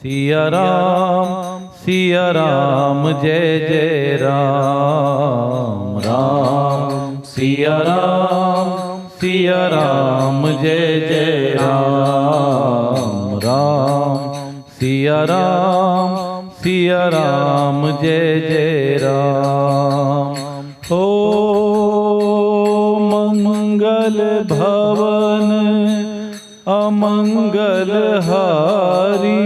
सिया राम जय जय राम राम सिया राम जय जय राम राम सिया राम जय जय राम। हो मंगल भवन अमंगल हारी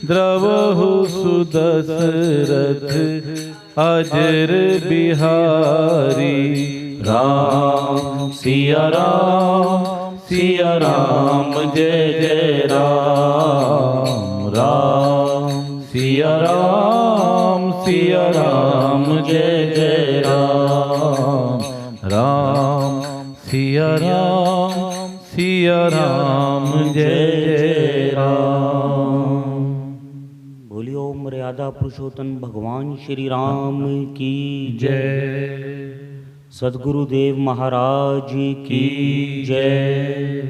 द्रवहु सुदशरथ अजर बिहारी राम सिया राम जय जय राम राम सिया राम जय जय राम राम सिया राम जय जय राम। बोलियो मर्यादा पुरुषोत्तम भगवान श्री राम की जय। सद्गुरुदेव महाराज की जय।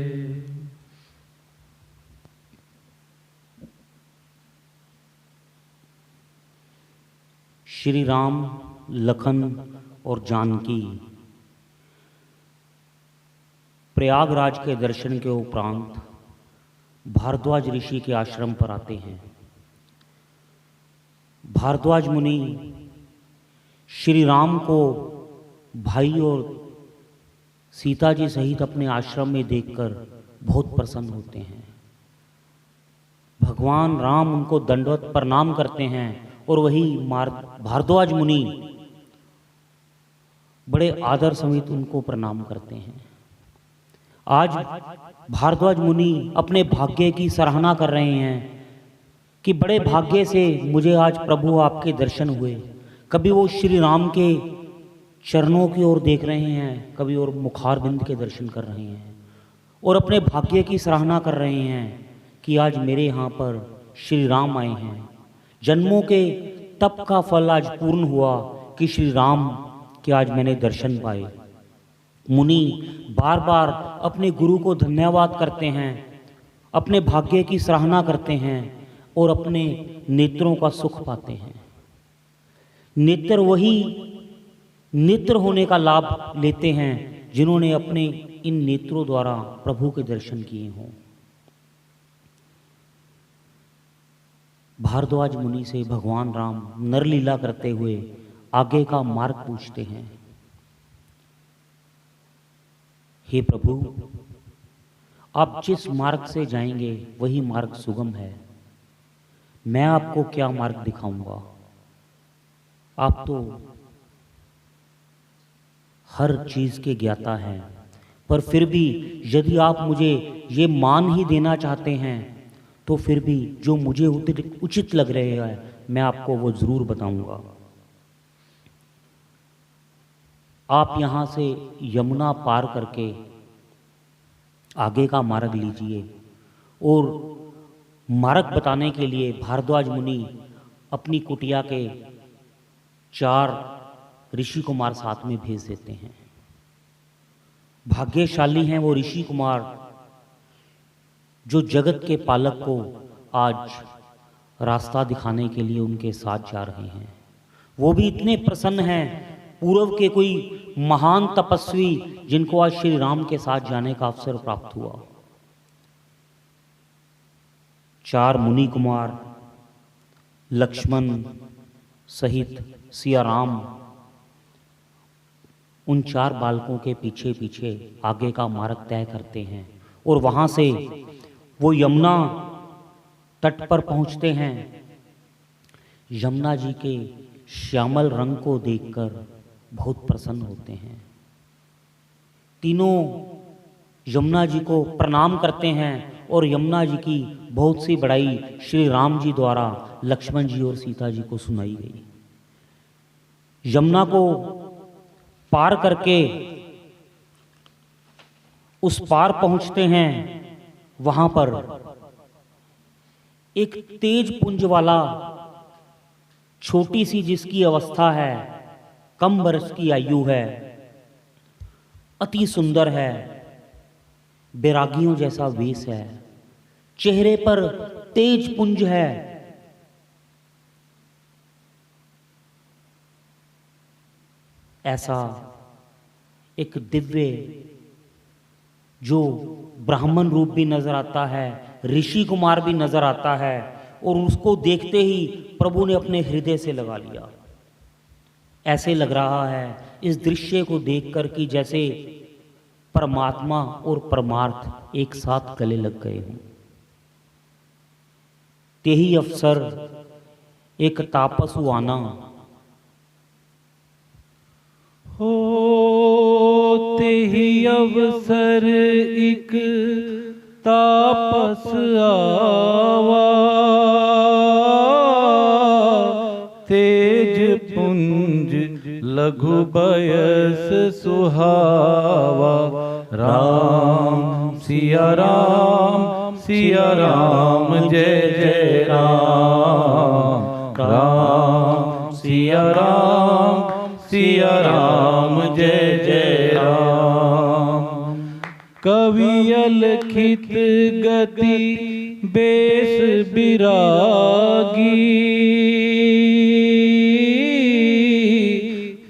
श्री राम लखन और जानकी प्रयागराज के दर्शन के उपरांत भारद्वाज ऋषि के आश्रम पर आते हैं। भारद्वाज मुनि श्री राम को भाई और सीता जी सहित अपने आश्रम में देखकर बहुत प्रसन्न होते हैं। भगवान राम उनको दंडवत प्रणाम करते हैं और वही भारद्वाज मुनि बड़े आदर समेत उनको प्रणाम करते हैं। आज भारद्वाज मुनि अपने भाग्य की सराहना कर रहे हैं कि बड़े भाग्य से मुझे आज प्रभु आपके दर्शन हुए। कभी वो श्री राम के चरणों की ओर देख रहे हैं, कभी और मुखारबिंद के दर्शन कर रहे हैं और अपने भाग्य की सराहना कर रहे हैं कि आज मेरे यहाँ पर श्री राम आए हैं। जन्मों के तप का फल आज पूर्ण हुआ कि श्री राम के आज मैंने दर्शन पाए। मुनि बार बार अपने गुरु को धन्यवाद करते हैं, अपने भाग्य की सराहना करते हैं और अपने नेत्रों का सुख पाते हैं। नेत्र वही नेत्र होने का लाभ लेते हैं जिन्होंने अपने इन नेत्रों द्वारा प्रभु के दर्शन किए हों। भारद्वाज मुनि से भगवान राम नरलीला करते हुए आगे का मार्ग पूछते हैं। हे प्रभु, आप जिस मार्ग से जाएंगे वही मार्ग सुगम है। मैं आपको क्या मार्ग दिखाऊंगा? आप तो हर चीज के ज्ञाता हैं, पर फिर भी यदि आप मुझे ये मान ही देना चाहते हैं तो फिर भी जो मुझे उचित लग रहे हैं मैं आपको वो जरूर बताऊंगा। आप यहाँ से यमुना पार करके आगे का मार्ग लीजिए। और मार्ग बताने के लिए भारद्वाज मुनि अपनी कुटिया के 4 ऋषि कुमार साथ में भेज देते हैं। भाग्यशाली हैं वो ऋषि कुमार जो जगत के पालक को आज रास्ता दिखाने के लिए उनके साथ जा रहे हैं। वो भी इतने प्रसन्न हैं, पूर्व के कोई महान तपस्वी जिनको आज श्री राम के साथ जाने का अवसर प्राप्त हुआ। 4 मुनि कुमार लक्ष्मण सहित सिया राम उन 4 बालकों के पीछे पीछे आगे का मार्ग तय करते हैं और वहां से वो यमुना तट पर पहुंचते हैं। यमुना जी के श्यामल रंग को देखकर बहुत प्रसन्न होते हैं। तीनों यमुना जी को प्रणाम करते हैं और यमुना जी की बहुत सी बड़ाई श्री राम जी द्वारा लक्ष्मण जी और सीता जी को सुनाई गई। यमुना को पार करके उस पार पहुंचते हैं। वहां पर एक तेज पुंज वाला छोटी सी जिसकी अवस्था है, कम वर्ष की आयु है, अति सुंदर है, बैरागियों जैसा वेश है, चेहरे पर तेज पुंज है। ऐसा एक दिव्य जो ब्राह्मण रूप भी नजर आता है, ऋषि कुमार भी नजर आता है, और उसको देखते ही प्रभु ने अपने हृदय से लगा लिया। ऐसे लग रहा है इस दृश्य को देखकर कि जैसे परमात्मा और परमार्थ एक साथ गले लग गए हों। तेही अवसर एक तापसु आना, हो तेही अवसर एक तापस आवा, तेज पुंज लघु बयस सुहावा। राम सिया राम जय जय राम। राम सिया राम जय जय राम। कवि अलखित गति बेस बिरागी,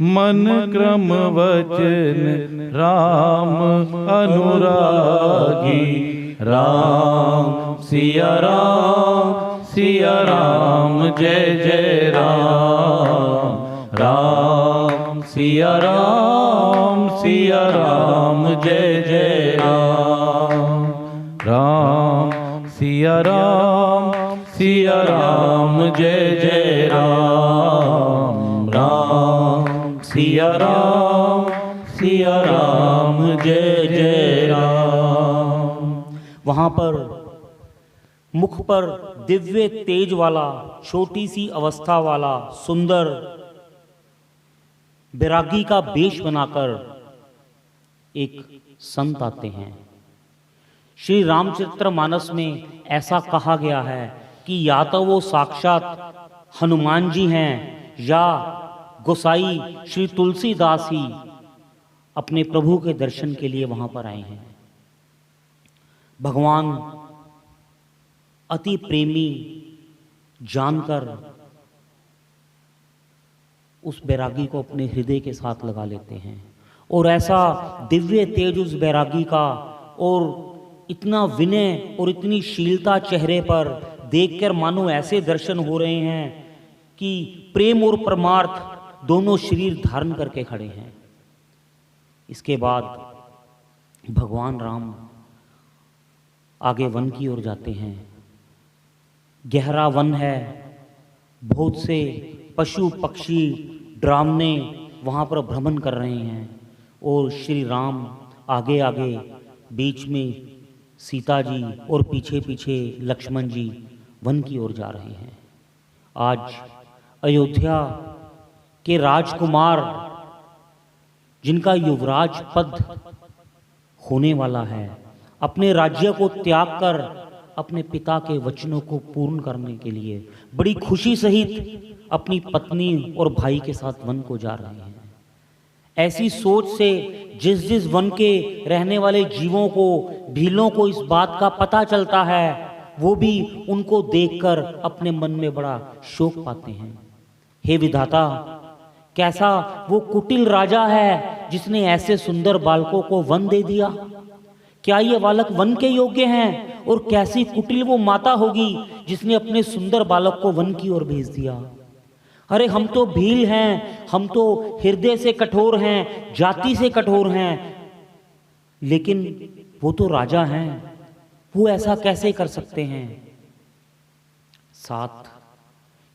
मन क्रम वचन राम अनुरागी। राम सिया राम जय जय राम। राम सिया राम जय जय राम। राम सिया राम जय जय राम। राम सिया राम जय जय राम। वहां पर मुख पर दिव्य तेज वाला, छोटी सी अवस्था वाला सुंदर बैरागी का वेश बनाकर एक संत आते हैं। श्री रामचरितमानस में ऐसा कहा गया है कि या तो वो साक्षात हनुमान जी हैं या गोसाई श्री तुलसीदास ही अपने प्रभु के दर्शन के लिए वहां पर आए हैं। भगवान अति प्रेमी जानकर उस बैरागी को अपने हृदय के साथ लगा लेते हैं, और ऐसा दिव्य तेज उस बैरागी का, और इतना विनय और इतनी शीलता चेहरे पर देखकर मानो ऐसे दर्शन हो रहे हैं कि प्रेम और परमार्थ दोनों शरीर धारण करके खड़े हैं। इसके बाद भगवान राम आगे वन की ओर जाते हैं। गहरा वन है, बहुत से पशु पक्षी डरावने वहाँ पर भ्रमण कर रहे हैं, और श्री राम आगे आगे, बीच में सीता जी और पीछे पीछे लक्ष्मण जी वन की ओर जा रहे हैं। आज अयोध्या के राजकुमार जिनका युवराज पद होने वाला है, अपने राज्य को त्याग कर अपने पिता के वचनों को पूर्ण करने के लिए बड़ी खुशी सहित अपनी पत्नी और भाई के साथ वन को जा रहे हैं। ऐसी सोच से जिस जिस वन के रहने वाले जीवों को, भीलों को इस बात का पता चलता है, वो भी उनको देखकर अपने मन में बड़ा शोक पाते हैं। हे विधाता, कैसा वो कुटिल राजा है जिसने ऐसे सुंदर बालकों को वन दे दिया। क्या ये बालक वन के योग्य हैं? और कैसी कुटिल वो माता होगी जिसने अपने सुंदर बालक को वन की ओर भेज दिया। अरे हम तो भील हैं, हम तो हृदय से कठोर हैं, जाति से कठोर हैं, लेकिन वो तो राजा हैं, वो ऐसा कैसे कर सकते हैं। साथ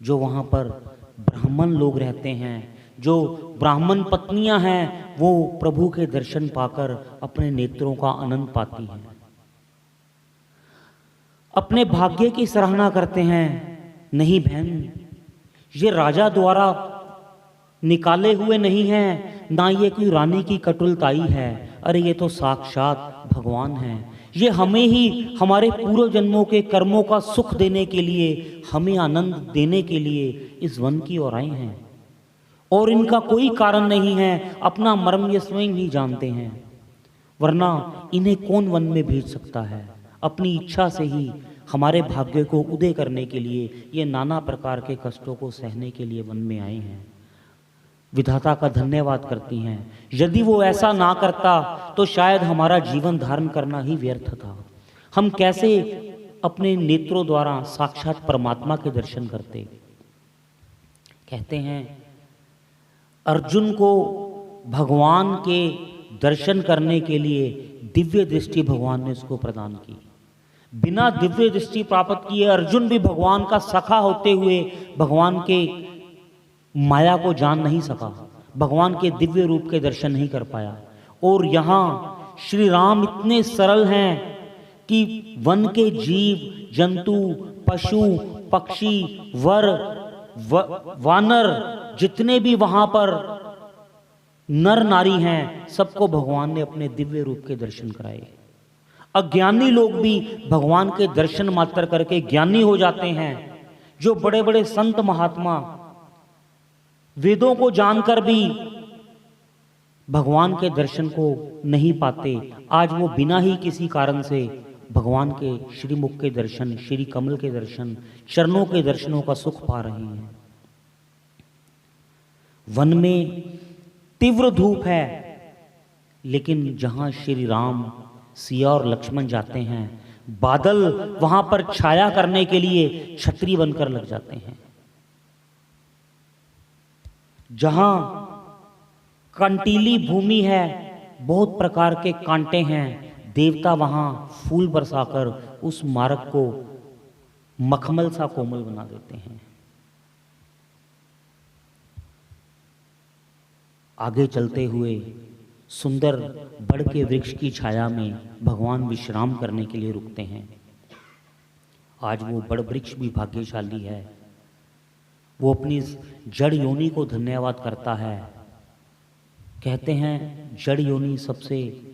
जो वहां पर ब्राह्मण लोग रहते हैं, जो ब्राह्मण पत्नियां हैं, वो प्रभु के दर्शन पाकर अपने नेत्रों का आनंद पाती हैं, अपने भाग्य की सराहना करते हैं। नहीं बहन, ये राजा द्वारा निकाले हुए नहीं हैं, ना ये कोई रानी की कटुलताई है। अरे ये तो साक्षात भगवान हैं। ये हमें ही हमारे पूर्व जन्मों के कर्मों का सुख देने के लिए, हमें आनंद देने के लिए इस वन की ओर आए हैं, और इनका कोई कारण नहीं है, अपना मर्म ये स्वयं ही जानते हैं। वरना इन्हें कौन वन में भेज सकता है। अपनी इच्छा से ही हमारे भाग्य को उदय करने के लिए ये नाना प्रकार के कष्टों को सहने के लिए वन में आए हैं। विधाता का धन्यवाद करती हैं। यदि वो ऐसा ना करता तो शायद हमारा जीवन धारण करना ही व्यर्थ था। हम कैसे अपने नेत्रों द्वारा साक्षात परमात्मा के दर्शन करते। कहते हैं अर्जुन को भगवान के दर्शन करने के लिए दिव्य दृष्टि भगवान ने उसको प्रदान की। बिना दिव्य दृष्टि प्राप्त किए अर्जुन भी भगवान का सखा होते हुए भगवान के माया को जान नहीं सका, भगवान के दिव्य रूप के दर्शन नहीं कर पाया। और यहाँ श्री राम इतने सरल हैं कि वन के जीव जंतु, पशु, पक्षी, वानर जितने भी वहां पर नर नारी हैं, सबको भगवान ने अपने दिव्य रूप के दर्शन कराए। अज्ञानी लोग भी भगवान के दर्शन मात्र करके ज्ञानी हो जाते हैं। जो बड़े बड़े संत महात्मा वेदों को जानकर भी भगवान के दर्शन को नहीं पाते, आज वो बिना ही किसी कारण से भगवान के श्रीमुख के दर्शन, श्री कमल के दर्शन, चरणों के दर्शनों का सुख पा रहे हैं। वन में तीव्र धूप है, लेकिन जहां श्री राम, सिया और लक्ष्मण जाते हैं, बादल वहां पर छाया करने के लिए छतरी बनकर लग जाते हैं। जहां कंटीली भूमि है, बहुत प्रकार के कांटे हैं, देवता वहां फूल बरसाकर उस मार्ग को मखमल सा कोमल बना देते हैं। आगे चलते हुए सुंदर बड़ के वृक्ष की छाया में भगवान विश्राम करने के लिए रुकते हैं। आज वो बड़ वृक्ष भी भाग्यशाली है। वो अपनी जड़ योनि को धन्यवाद करता है। कहते हैं जड़ योनि सबसे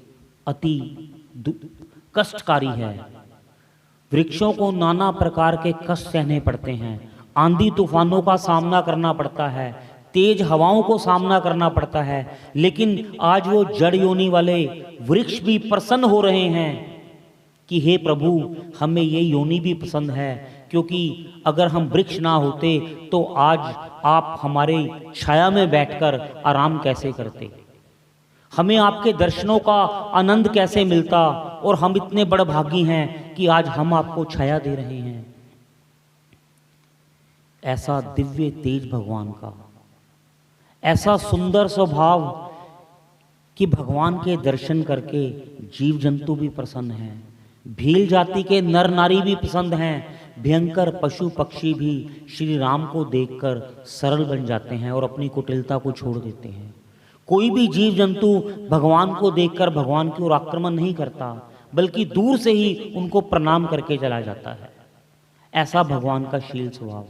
अति कष्टकारी है। वृक्षों को नाना प्रकार के कष्ट सहने पड़ते हैं। आंधी तूफानों का सामना करना पड़ता है, तेज हवाओं को सामना करना पड़ता है, लेकिन आज वो जड़ योनि वाले वृक्ष भी प्रसन्न हो रहे हैं कि हे प्रभु, हमें ये योनि भी पसंद है, क्योंकि अगर हम वृक्ष ना होते तो आज आप हमारे छाया में बैठकर आराम कैसे करते, हमें आपके दर्शनों का आनंद कैसे मिलता, और हम इतने बड़ भागी हैं कि आज हम आपको छाया दे रहे हैं। ऐसा दिव्य तेज भगवान का, ऐसा सुंदर स्वभाव कि भगवान के दर्शन करके जीव जंतु भी प्रसन्न हैं, भील जाति के नर नारी भी पसंद हैं, भयंकर पशु पक्षी भी श्री राम को देखकर सरल बन जाते हैं और अपनी कुटिलता को छोड़ देते हैं। कोई भी जीव जंतु भगवान को देखकर भगवान की ओर आक्रमण नहीं करता, बल्कि दूर से ही उनको प्रणाम करके चला जाता है। ऐसा भगवान का शील स्वभाव।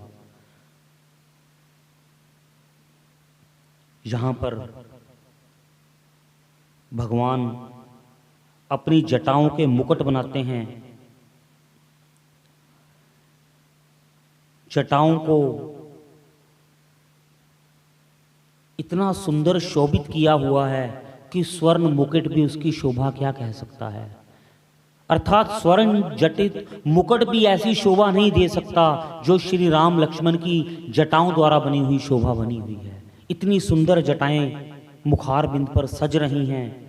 यहां पर भगवान अपनी जटाओं के मुकुट बनाते हैं। जटाओं को इतना सुंदर शोभित किया हुआ है कि स्वर्ण मुकुट भी उसकी शोभा क्या कह सकता है। अर्थात स्वर्ण जटित मुकुट भी ऐसी शोभा नहीं दे सकता जो श्री राम लक्ष्मण की जटाओं द्वारा बनी हुई शोभा बनी हुई है। इतनी सुंदर जटाएं मुखार बिंद पर सज रही हैं।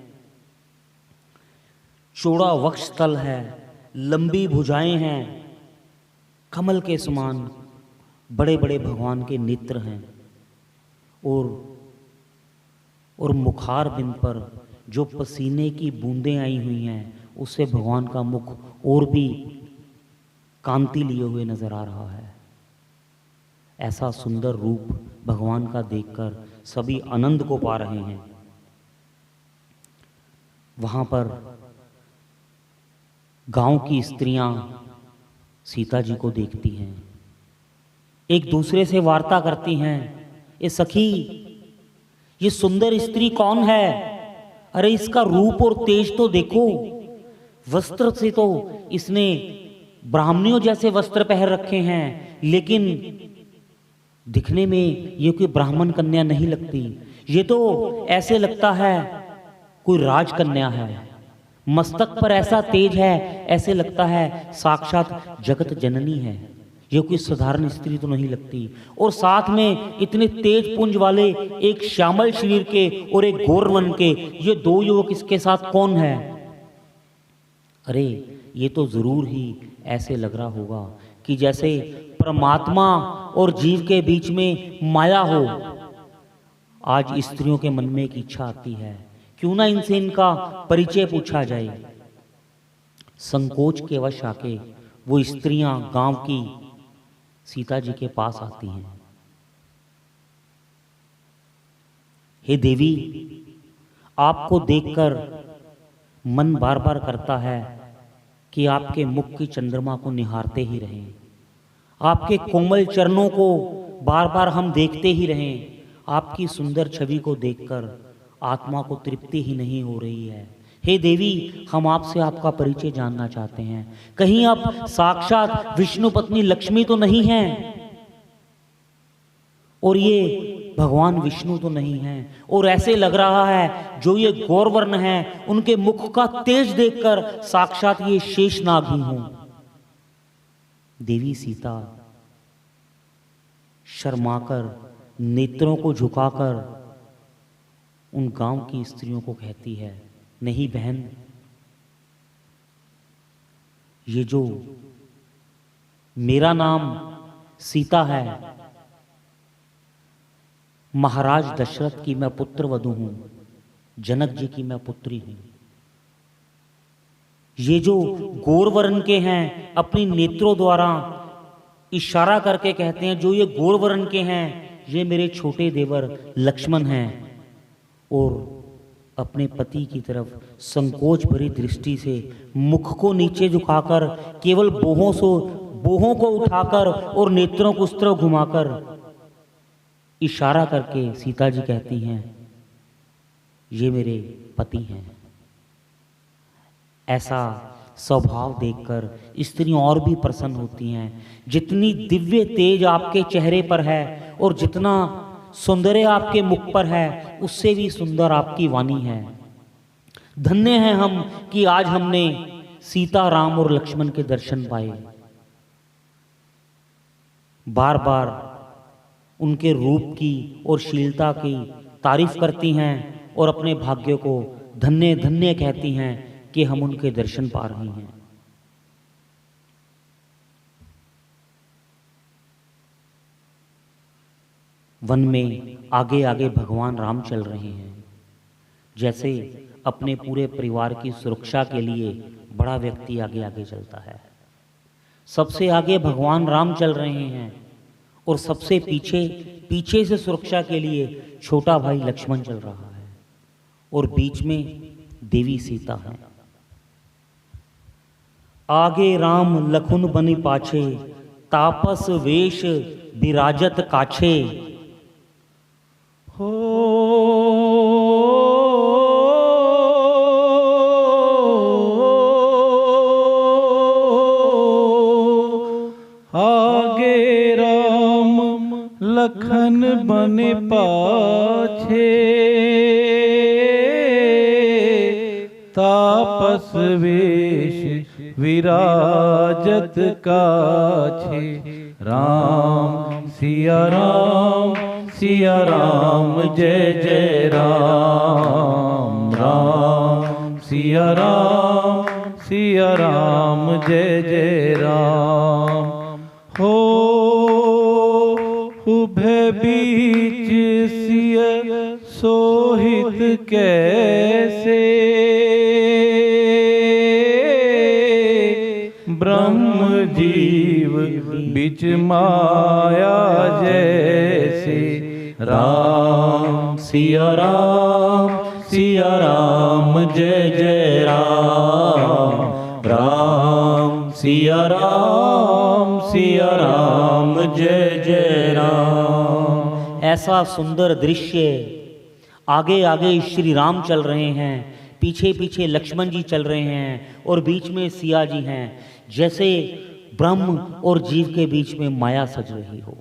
चौड़ा वक्षस्थल है, लंबी भुजाएं हैं, कमल के समान बड़े बड़े भगवान के नेत्र हैं, और मुखार बिंद पर जो पसीने की बूंदें आई हुई हैं, उससे भगवान का मुख और भी कांति लिए हुए नजर आ रहा है। ऐसा सुंदर रूप भगवान का देखकर सभी आनंद को पा रहे हैं। वहां पर गांव की स्त्रियां सीता जी को देखती हैं, एक दूसरे से वार्ता करती हैं, ये सखी, ये सुंदर स्त्री कौन है? अरे इसका रूप और तेज तो देखो, वस्त्र से तो इसने ब्राह्मणियों जैसे वस्त्र पहन रखे हैं, लेकिन दिखने में ये कोई ब्राह्मण कन्या नहीं लगती, ये तो ऐसे लगता है कोई राजकन्या है। मस्तक पर ऐसा तेज है, ऐसे लगता है साक्षात जगत जननी है। ये कोई साधारण स्त्री तो नहीं लगती। और साथ में इतने तेज पुंज वाले एक श्यामल शरीर के और एक गोर वन के ये दो युवक इसके साथ कौन है? अरे ये तो जरूर ही ऐसे लग रहा होगा कि जैसे परमात्मा और जीव के बीच में माया हो। आज स्त्रियों के मन में एक इच्छा आती है, क्यों ना इनसे इनका परिचय पूछा जाए। संकोच के वश आके वो स्त्रियां गांव की सीता जी के पास आती हैं। हे देवी, आपको देखकर मन बार बार करता है कि आपके मुख की चंद्रमा को निहारते ही रहें, आपके कोमल चरणों को बार बार हम देखते ही रहें। आपकी सुंदर छवि को देखकर आत्मा को तृप्ति ही नहीं हो रही है। हे देवी, हम आपसे आपका परिचय जानना चाहते हैं। कहीं आप साक्षात विष्णु पत्नी लक्ष्मी तो नहीं हैं, और ये भगवान विष्णु तो नहीं हैं। और ऐसे लग रहा है जो ये गौरवर्ण हैं, उनके मुख का तेज देखकर साक्षात ये शेषनाग ही हों। देवी सीता शर्माकर नेत्रों को झुकाकर उन गांव की स्त्रियों को कहती है, नहीं बहन, ये जो मेरा नाम सीता है, महाराज दशरथ की मैं पुत्र वधू हूं, जनक जी की मैं पुत्री हूं। ये जो गौरवर्ण के हैं, अपनी नेत्रों द्वारा इशारा करके कहते हैं, जो ये गौरवर्ण के हैं ये मेरे छोटे देवर लक्ष्मण हैं। और अपने पति की तरफ संकोच भरी दृष्टि से मुख को नीचे झुकाकर केवल बोहों को उठाकर और नेत्रों को उस तरफ घुमाकर इशारा करके सीता जी कहती हैं, ये मेरे पति हैं। ऐसा स्वभाव देखकर स्त्रियां और भी प्रसन्न होती हैं। जितनी दिव्य तेज आपके चेहरे पर है और जितना सौंदर्य आपके मुख पर है, उससे भी सुंदर आपकी वाणी है। धन्य हैं हम कि आज हमने सीता, राम और लक्ष्मण के दर्शन पाए। बार बार उनके रूप की और शीलता की तारीफ करती हैं और अपने भाग्य को धन्य धन्य कहती हैं कि हम उनके दर्शन पा रहे हैं। वन में आगे आगे भगवान राम चल रहे हैं। जैसे अपने पूरे परिवार की सुरक्षा के लिए बड़ा व्यक्ति आगे आगे चलता है, सबसे आगे भगवान राम चल रहे हैं और सबसे पीछे से सुरक्षा के लिए छोटा भाई लक्ष्मण चल रहा है और बीच में देवी सीता है। आगे राम लखुन बनि पाछे, तापस वेश विराजत काछे। हो आगे राम लखन बने पाछे, तापस वेश विराजत काछे। राम सिया राम सिया राम जय जय राम। राम सिया राम जय जय राम। हो उभे बीच सिया सोहित कैसे, ब्रह्म जीव बिच माया जैसे। राम सिया राम जय जय राम। राम सिया राम जय जय राम। ऐसा सुंदर दृश्य, आगे आगे श्री राम चल रहे हैं, पीछे पीछे लक्ष्मण जी चल रहे हैं और बीच में सिया जी हैं। जैसे ब्रह्म और जीव के बीच में माया सज रही हो,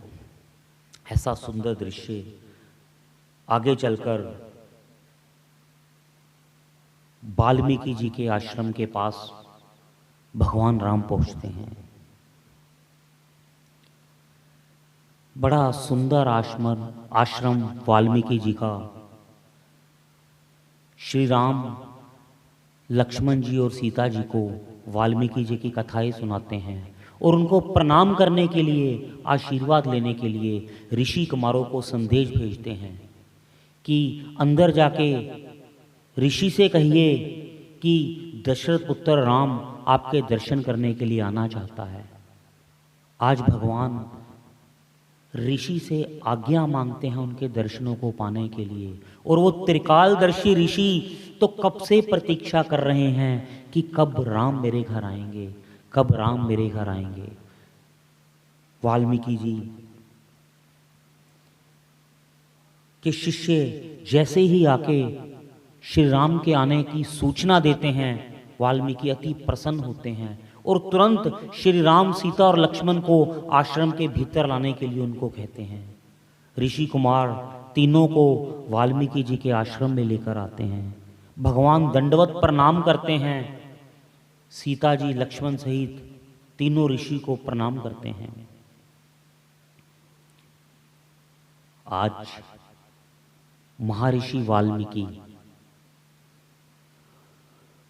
ऐसा सुंदर दृश्य। आगे चलकर वाल्मीकि जी के आश्रम के पास भगवान राम पहुंचते हैं। बड़ा सुंदर आश्रम वाल्मीकि जी का। श्री राम लक्ष्मण जी और सीता जी को वाल्मीकि जी की कथाएं सुनाते हैं और उनको प्रणाम करने के लिए, आशीर्वाद लेने के लिए ऋषि कुमारों को संदेश भेजते हैं कि अंदर जाके ऋषि से कहिए कि दशरथ पुत्र राम आपके दर्शन करने के लिए आना चाहता है। आज भगवान ऋषि से आज्ञा मांगते हैं उनके दर्शनों को पाने के लिए, और वो त्रिकालदर्शी ऋषि तो कब से प्रतीक्षा कर रहे हैं कि कब राम मेरे घर आएंगे, कब राम मेरे घर आएंगे। वाल्मीकि जी के शिष्य जैसे ही आके श्री राम के आने की सूचना देते हैं, वाल्मीकि अति प्रसन्न होते हैं और तुरंत श्री राम, सीता और लक्ष्मण को आश्रम के भीतर लाने के लिए उनको कहते हैं। ऋषि कुमार तीनों को वाल्मीकि जी के आश्रम में लेकर आते हैं। भगवान दंडवत प्रणाम करते हैं। सीता जी, लक्ष्मण सहित तीनों ऋषि को प्रणाम करते हैं। आज महर्षि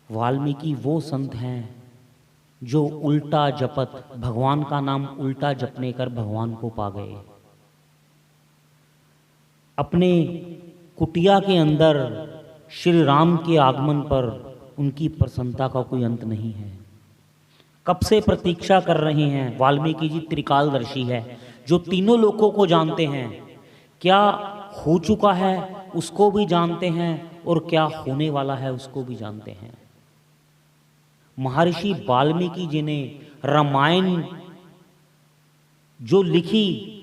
वाल्मीकि वो संत हैं जो उल्टा जपत, भगवान का नाम उल्टा जपने कर भगवान को पा गए। अपने कुटिया के अंदर श्री राम के आगमन पर उनकी प्रसन्नता का कोई अंत नहीं है। कब से प्रतीक्षा कर रहे हैं। वाल्मीकि जी त्रिकालदर्शी है, जो तीनों लोकों को जानते हैं। क्या हो चुका है उसको भी जानते हैं और क्या होने वाला है उसको भी जानते हैं। महर्षि वाल्मीकि जी ने रामायण जो लिखी,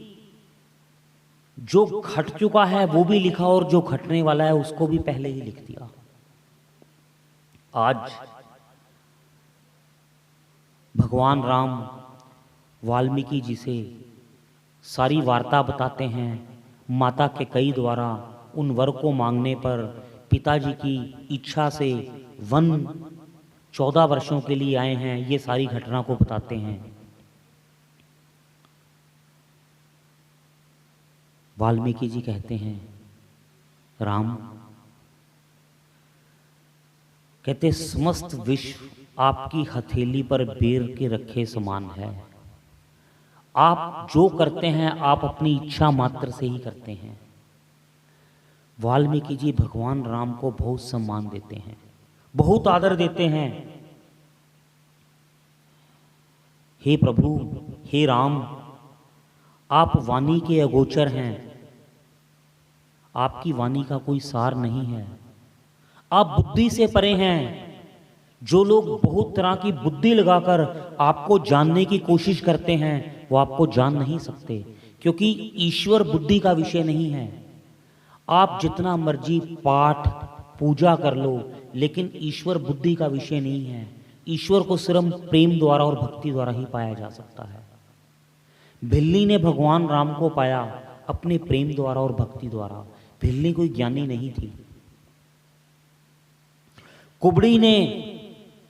जो घट चुका है वो भी लिखा और जो घटने वाला है उसको भी पहले ही लिख दिया। आज भगवान राम वाल्मीकि जी से सारी वार्ता बताते हैं। माता के कई द्वारा उन वर को मांगने पर पिताजी की इच्छा से वन 14 वर्षों के लिए आए हैं, ये सारी घटना को बताते हैं। वाल्मीकि जी कहते हैं, राम कहते समस्त विश्व आपकी हथेली पर बेर के रखे समान है। आप जो करते हैं आप अपनी इच्छा मात्र से ही करते हैं। वाल्मीकि जी भगवान राम को बहुत सम्मान देते हैं, बहुत आदर देते हैं। हे प्रभु, हे राम, आप वाणी के अगोचर हैं। आपकी वाणी का कोई सार नहीं है। आप बुद्धि से परे हैं। जो लोग बहुत तरह की बुद्धि लगाकर आपको जानने की कोशिश करते हैं वो आपको जान नहीं सकते, क्योंकि ईश्वर बुद्धि का विषय नहीं है। आप जितना मर्जी पाठ पूजा कर लो, लेकिन ईश्वर बुद्धि का विषय नहीं है। ईश्वर को सिर्फ प्रेम द्वारा और भक्ति द्वारा ही पाया जा सकता है। भिल्ली ने भगवान राम को पाया अपने प्रेम द्वारा और भक्ति द्वारा। भिल्ली कोई ज्ञानी नहीं थी। कुबड़ी ने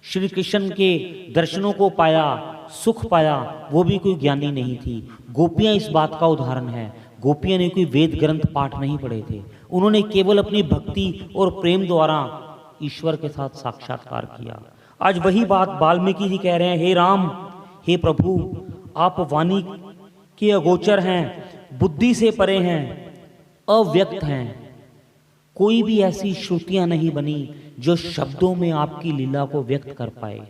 श्री कृष्ण के दर्शनों को पाया, सुख पाया, वो भी कोई ज्ञानी नहीं थी। गोपियां इस बात का उदाहरण है। गोपियां ने कोई वेद ग्रंथ पाठ नहीं पढ़े थे। उन्होंने केवल अपनी भक्ति और प्रेम द्वारा ईश्वर के साथ साक्षात्कार किया। आज वही बात वाल्मीकि जी कह रहे हैं, हे राम, हे प्रभु, आप वाणी के अगोचर हैं, बुद्धि से परे हैं, अव्यक्त हैं। कोई भी ऐसी श्रुतियां नहीं बनी जो शब्दों में आपकी लीला को व्यक्त कर पाए।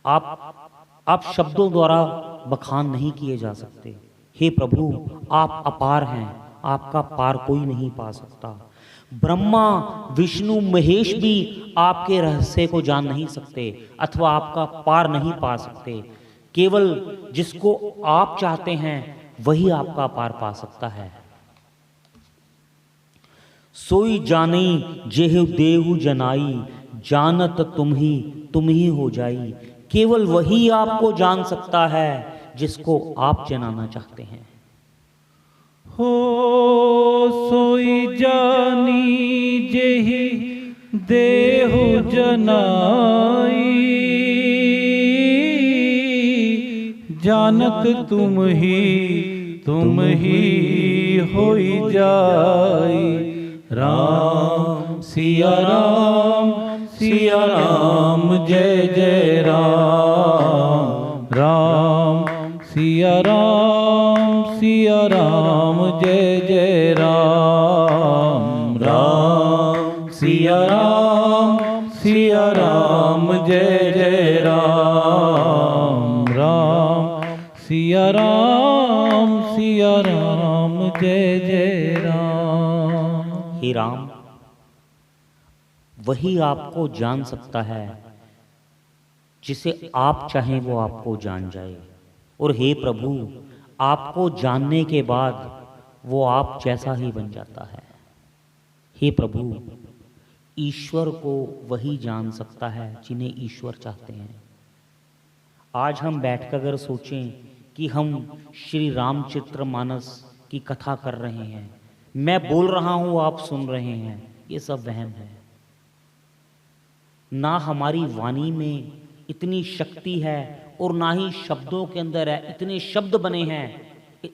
आप शब्दों द्वारा बखान नहीं किए जा सकते। हे प्रभु, आप अपार हैं, आपका पार कोई नहीं पा सकता। ब्रह्मा, विष्णु, महेश भी आपके रहस्य को जान नहीं सकते अथवा आपका पार नहीं पा सकते। केवल जिसको आप चाहते हैं वही आपका पार पा सकता है। सोई जानी जेहु देहु जनाई, जानत तुम ही हो जाई। केवल वही आपको जान सकता है जिसको आप जनाना चाहते हैं। हो सोई जानी जेहि देहु जनाई, जानत तुम ही होई जाई। राम सिया राम जय जय राम। राम सिया राम जय जय राम। राम सिया राम जय जय राम। राम सिया राम जय जय राम। हे राम, वही आपको जान सकता है जिसे आप चाहें वो आपको जान जाए। और हे प्रभु, आपको जानने के बाद वो आप जैसा ही बन जाता है। हे प्रभु, ईश्वर को वही जान सकता है जिन्हें ईश्वर चाहते हैं। आज हम बैठकर अगर सोचें कि हम श्री रामचरितमानस की कथा कर रहे हैं, मैं बोल रहा हूँ आप सुन रहे हैं, ये सब वहम है। ना हमारी वाणी में इतनी शक्ति है और ना ही शब्दों के अंदर है इतने शब्द बने हैं।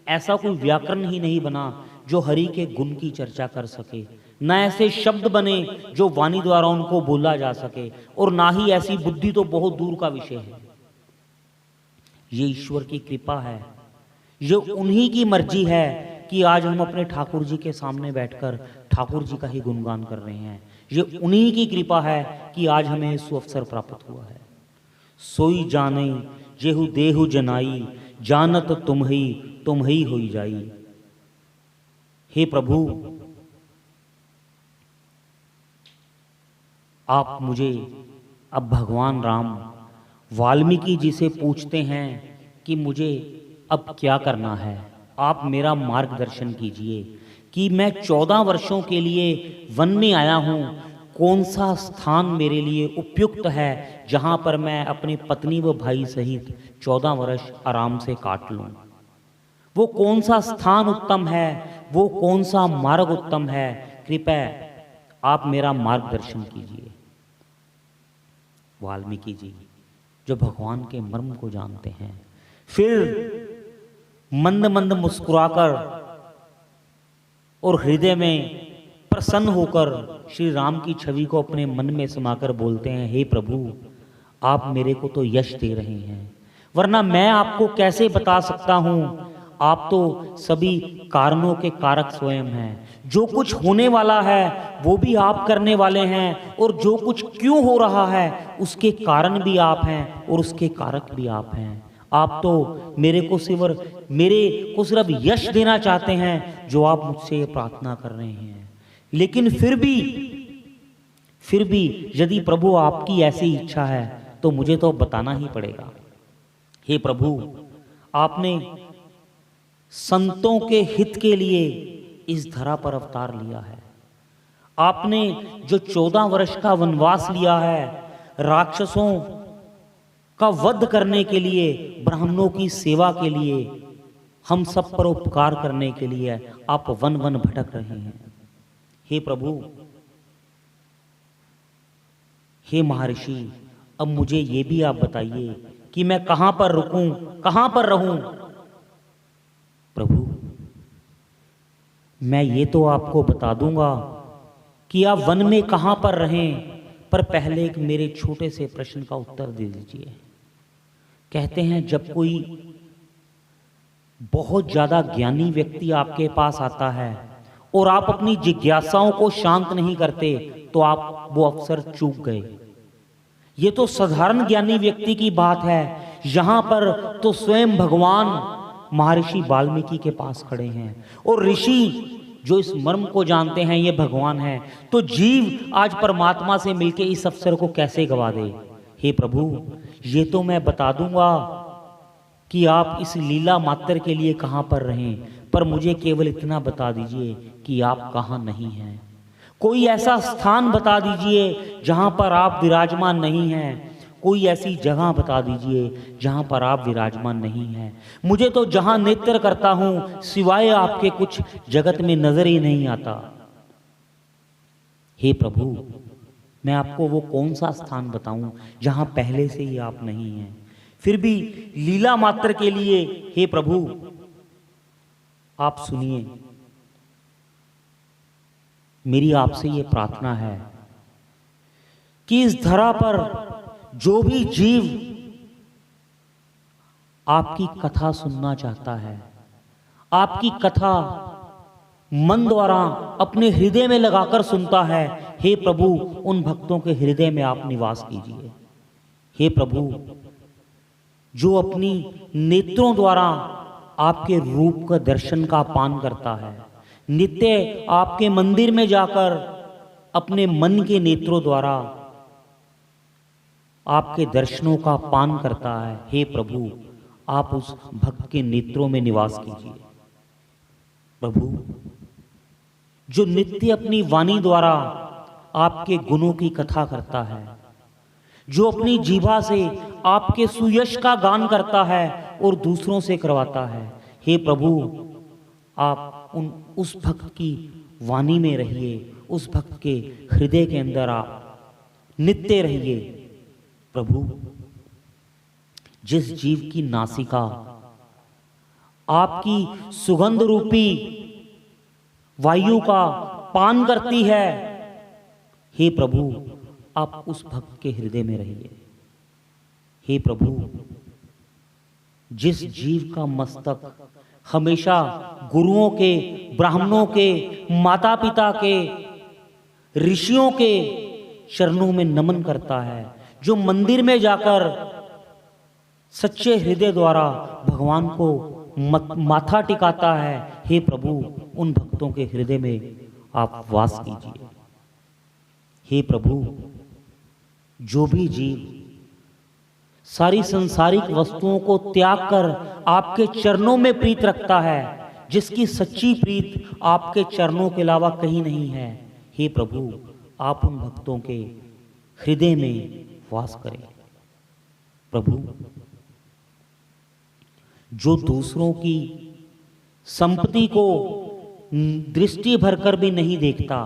ऐसा कोई व्याकरण ही नहीं बना जो हरि के गुण की चर्चा कर सके, ना ऐसे शब्द बने जो वाणी द्वारा उनको बोला जा सके, और ना ही ऐसी बुद्धि, तो बहुत दूर का विषय है। ये ईश्वर की कृपा है, ये उन्हीं की मर्जी है कि आज हम अपने ठाकुर जी के सामने बैठकर ठाकुर जी का ही गुणगान कर रहे हैं। ये उन्हीं की कृपा है कि आज हमें सुअवसर प्राप्त हुआ है। सोई जाने जेहु देहु जनाई, जानत तुम ही होई जाई। हे प्रभु, आप मुझे अब भगवान राम वाल्मीकि जी से पूछते हैं कि मुझे अब क्या करना है। आप मेरा मार्गदर्शन कीजिए कि मैं 14 वर्षों के लिए वन में आया हूँ, कौन सा स्थान मेरे लिए उपयुक्त है जहाँ पर मैं अपनी पत्नी व भाई सहित 14 वर्ष आराम से काट लूँ। वो कौन सा स्थान उत्तम है, वो कौन सा मार्ग उत्तम है, कृपया आप मेरा मार्गदर्शन कीजिए। वाल्मीकि जी जो भगवान के मर्म को जानते हैं, फिर मंद मंद मुस्कुराकर और हृदय में प्रसन्न होकर श्री राम की छवि को अपने मन में समाकर बोलते हैं, हे प्रभु, आप मेरे को तो यश दे रहे हैं, वरना मैं आपको कैसे बता सकता हूँ। आप तो सभी कारणों के कारक स्वयं हैं। जो कुछ होने वाला है वो भी आप करने वाले हैं, और जो कुछ क्यों हो रहा है उसके कारण भी आप हैं और उसके कारक भी आप हैं। आप तो मेरे को सिर्फ यश देना चाहते हैं जो आप मुझसे प्रार्थना कर रहे हैं। लेकिन फिर भी यदि प्रभु आपकी ऐसी इच्छा है तो मुझे तो बताना ही पड़ेगा। हे प्रभु, आपने संतों के हित के लिए इस धरा पर अवतार लिया है। आपने जो 14 वर्ष का वनवास लिया है, राक्षसों का वध करने के लिए, ब्राह्मणों की सेवा के लिए, हम सब पर उपकार करने के लिए आप वन वन भटक रहे हैं। हे प्रभु, हे महर्षि, अब मुझे ये भी आप बताइए कि मैं कहां पर रुकूं, कहां पर रहूं। प्रभु, मैं ये तो आपको बता दूंगा कि आप वन में कहां पर रहें, पर पहले एक मेरे छोटे से प्रश्न का उत्तर दे दीजिए। कहते हैं जब कोई बहुत ज्यादा ज्ञानी व्यक्ति आपके पास आता है और आप अपनी जिज्ञासाओं को शांत नहीं करते तो आप वो अवसर चूक गए। ये तो साधारण ज्ञानी व्यक्ति की बात है, यहां पर तो स्वयं भगवान महर्षि वाल्मीकि के पास खड़े हैं, और ऋषि जो इस मर्म को जानते हैं ये भगवान है। तो जीव आज परमात्मा से मिलके इस अवसर को कैसे गवा दे। हे प्रभु, ये तो मैं बता दूंगा कि आप इस लीला मात्र के लिए कहां पर रहें, पर मुझे केवल इतना बता दीजिए कि आप कहां नहीं हैं। कोई ऐसा स्थान बता दीजिए जहां पर आप विराजमान नहीं हैं। कोई ऐसी जगह बता दीजिए जहां पर आप विराजमान नहीं हैं। मुझे तो जहां नेत्र करता हूं सिवाय आपके कुछ जगत में नजर ही नहीं आता। हे प्रभु, मैं आपको वो कौन सा स्थान बताऊं जहां पहले से ही आप नहीं हैं, फिर भी लीला मात्र के लिए हे प्रभु आप सुनिए। मेरी आपसे ये प्रार्थना है कि इस धरा पर जो भी जीव आपकी कथा सुनना चाहता है, आपकी कथा मन द्वारा अपने हृदय में लगाकर सुनता है, हे प्रभु उन भक्तों के हृदय में आप निवास कीजिए। हे प्रभु जो अपनी नेत्रों द्वारा आपके रूप का दर्शन का पान करता है, नित्य आपके मंदिर में जाकर अपने मन के नेत्रों द्वारा आपके दर्शनों का पान करता है, हे प्रभु आप उस भक्त के नेत्रों में निवास कीजिए। प्रभु जो नित्य अपनी वाणी द्वारा आपके गुणों की कथा करता है, जो अपनी जीभा से आपके सुयश का गान करता है और दूसरों से करवाता है, हे प्रभु आप उस भक्त की वाणी में रहिए, उस भक्त के हृदय के अंदर आप नित्य रहिए। प्रभु जिस जीव की नासिका आपकी सुगंध रूपी वायु का पान करती है, हे प्रभु आप उस भक्त के हृदय में रहिए। हे प्रभु जिस जीव का मस्तक हमेशा गुरुओं के, ब्राह्मणों के, माता पिता के, ऋषियों के चरणों में नमन करता है, जो मंदिर में जाकर सच्चे हृदय द्वारा भगवान को माथा टिकाता है, हे प्रभु उन भक्तों के हृदय में आप वास कीजिए। हे प्रभु जो भी जीव सारी संसारिक वस्तुओं को त्याग कर आपके चरणों में प्रीत रखता है, जिसकी सच्ची प्रीत आपके चरणों के अलावा कहीं नहीं है, हे प्रभु आप उन भक्तों के हृदय में वास करें। प्रभु जो दूसरों की संपत्ति को दृष्टि भरकर भी नहीं देखता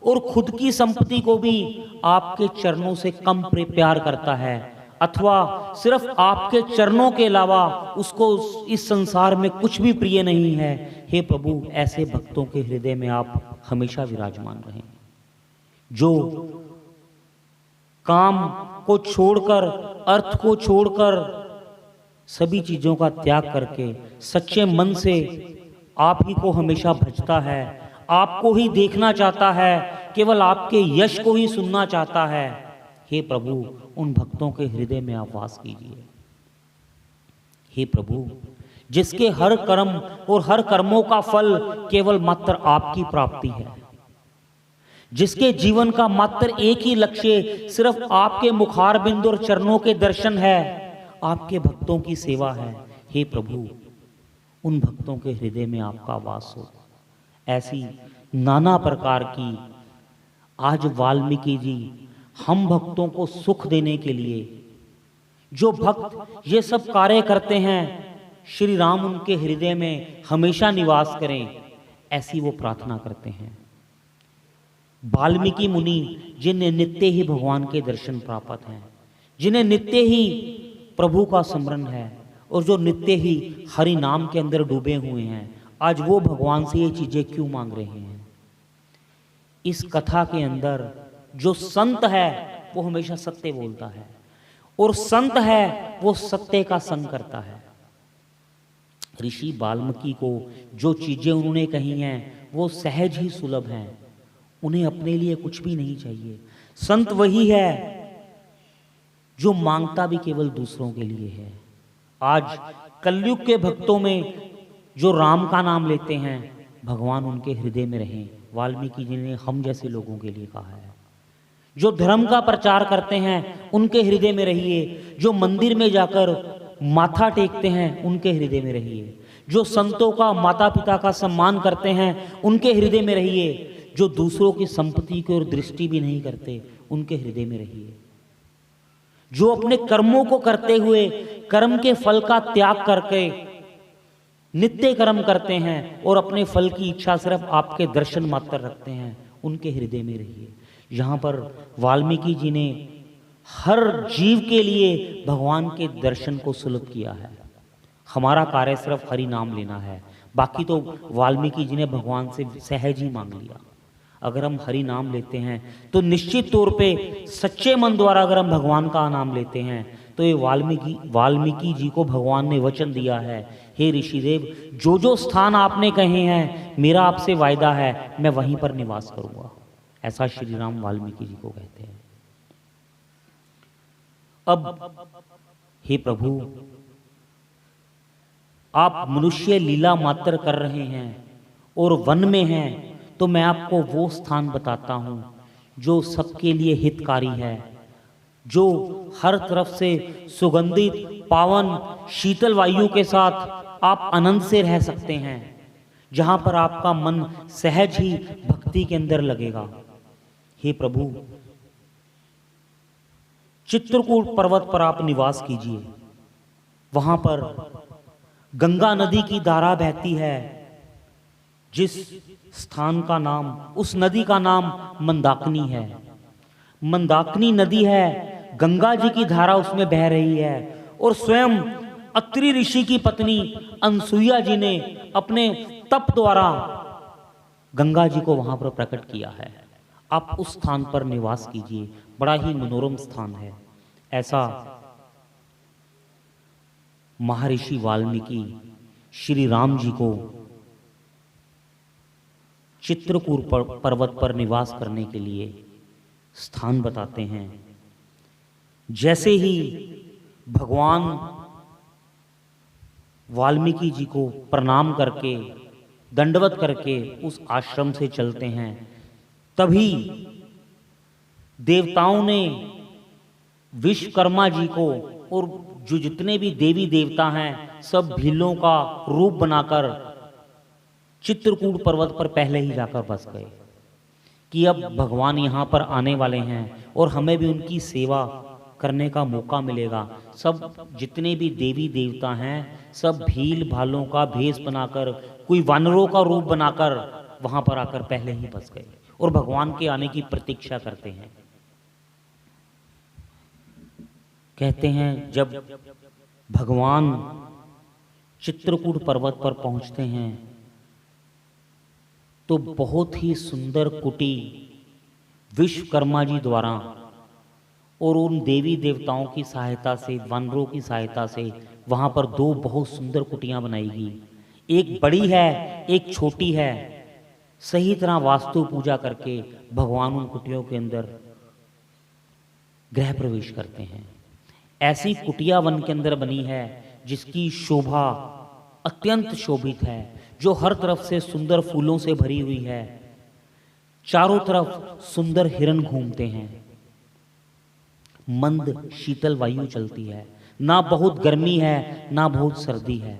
और खुद की संपत्ति को भी आपके चरणों से कम प्यार करता है, अथवा सिर्फ आपके चरणों के अलावा उसको इस संसार में कुछ भी प्रिय नहीं है, हे प्रभु ऐसे भक्तों के हृदय में आप हमेशा विराजमान रहें। जो काम को छोड़कर, अर्थ को छोड़कर, सभी चीजों का त्याग करके सच्चे मन से आप ही को हमेशा भजता है, आपको ही देखना चाहता है, केवल आपके यश को ही सुनना चाहता है, हे प्रभु उन भक्तों के हृदय में आप वास कीजिए। हे प्रभु जिसके हर कर्म और हर कर्मों का फल केवल मात्र आपकी प्राप्ति है, जिसके जीवन का मात्र एक ही लक्ष्य सिर्फ आपके मुखार बिंदु और चरणों के दर्शन है, आपके भक्तों की सेवा है, हे प्रभु उन भक्तों के हृदय में आपका वास हो। ऐसी नाना प्रकार की आज वाल्मीकि जी हम भक्तों को सुख देने के लिए, जो भक्त ये सब कार्य करते हैं, श्री राम उनके हृदय में हमेशा निवास करें, ऐसी वो प्रार्थना करते हैं। वाल्मीकि मुनि जिन्हें नित्य ही भगवान के दर्शन प्राप्त हैं, जिन्हें नित्य ही प्रभु का स्मरण है और जो नित्य ही हरि नाम के अंदर डूबे हुए हैं, आज वो भगवान से ये चीजें क्यों मांग रहे हैं? इस कथा के अंदर जो संत है वो हमेशा सत्य बोलता है, और संत है वो सत्य का संग करता है। ऋषि वाल्मीकि को जो चीजें उन्होंने कही हैं वो सहज ही सुलभ हैं, उन्हें अपने लिए कुछ भी नहीं चाहिए। संत वही है जो मांगता भी केवल दूसरों के लिए है। आज कलयुग के भक्तों में जो राम का नाम लेते हैं, भगवान उनके हृदय में रहें। वाल्मीकि जी ने हम जैसे लोगों के लिए कहा है। जो धर्म का प्रचार करते हैं उनके हृदय में रहिए, जो मंदिर में जाकर माथा टेकते हैं उनके हृदय में रहिए, जो संतों का, माता पिता का सम्मान करते हैं उनके हृदय में रहिए, जो दूसरों की संपत्ति की ओर दृष्टि भी नहीं करते उनके हृदय में रहिए, जो अपने कर्मों को करते हुए कर्म के फल का त्याग करके नित्य कर्म करते हैं और अपने फल की इच्छा सिर्फ आपके दर्शन मात्र रखते हैं, उनके हृदय में रहिए। यहाँ पर वाल्मीकि जी ने हर जीव के लिए भगवान के दर्शन को सुलभ किया है। हमारा कार्य सिर्फ हरि नाम लेना है, बाकी तो वाल्मीकि जी ने भगवान से सहज ही मांग लिया। अगर हम हरि नाम लेते हैं तो निश्चित तौर पे सच्चे मन द्वारा अगर हम भगवान का नाम लेते हैं तो ये वाल्मीकि जी को भगवान ने वचन दिया है, हे ऋषिदेव, जो जो स्थान आपने कहे हैं मेरा आपसे वायदा है मैं वहीं पर निवास करूंगा। ऐसा श्री राम वाल्मीकि जी को कहते हैं। अब हे प्रभु, आप मनुष्य लीला मात्र कर रहे हैं और वन में हैं, तो मैं आपको वो स्थान बताता हूं जो सबके लिए हितकारी है, जो हर तरफ से सुगंधित पावन शीतल वायु के साथ आप आनंद से रह सकते हैं, जहां पर आपका मन सहज ही भक्ति के अंदर लगेगा। हे प्रभु, चित्रकूट पर्वत पर आप निवास कीजिए। वहां पर गंगा नदी की धारा बहती है, जिस स्थान का नाम, उस नदी का नाम मंदाकिनी है। मंदाकिनी नदी है, गंगा जी की धारा उसमें बह रही है और स्वयं अत्रि ऋषि की पत्नी अनसुईया जी ने अपने तप द्वारा गंगा जी को वहां पर प्रकट किया है। आप उस स्थान पर निवास कीजिए, बड़ा ही मनोरम स्थान है। ऐसा महर्षि वाल्मीकि श्री राम जी को चित्रकूट पर्वत पर निवास करने के लिए स्थान बताते हैं। जैसे ही भगवान वाल्मीकि जी को प्रणाम करके दंडवत करके उस आश्रम से चलते हैं, तभी देवताओं ने विश्वकर्मा जी को और जो जितने भी देवी देवता हैं सब भीलों का रूप बनाकर चित्रकूट पर्वत पर पहले ही जाकर बस गए कि अब भगवान यहाँ पर आने वाले हैं और हमें भी उनकी सेवा करने का मौका मिलेगा। सब जितने भी देवी देवता हैं सब भील भालों का भेष बनाकर, कोई वानरों का रूप बनाकर वहां पर आकर पहले ही बस गए और भगवान के आने की प्रतीक्षा करते हैं। कहते हैं जब भगवान चित्रकूट पर्वत पर पहुंचते हैं तो बहुत ही सुंदर कुटी विश्वकर्मा जी द्वारा और उन देवी देवताओं की सहायता से, वानरों की सहायता से वहां पर दो बहुत सुंदर कुटियां बनाई गई। एक बड़ी है, एक छोटी है। सही तरह वास्तु पूजा करके भगवान उन कुटियों के अंदर गृह प्रवेश करते हैं। ऐसी कुटिया वन के अंदर बनी है जिसकी शोभा अत्यंत शोभित है, जो हर तरफ से सुंदर फूलों से भरी हुई है। चारों तरफ सुंदर हिरण घूमते हैं, मंद शीतल वायु चलती है, ना बहुत गर्मी है ना बहुत सर्दी है।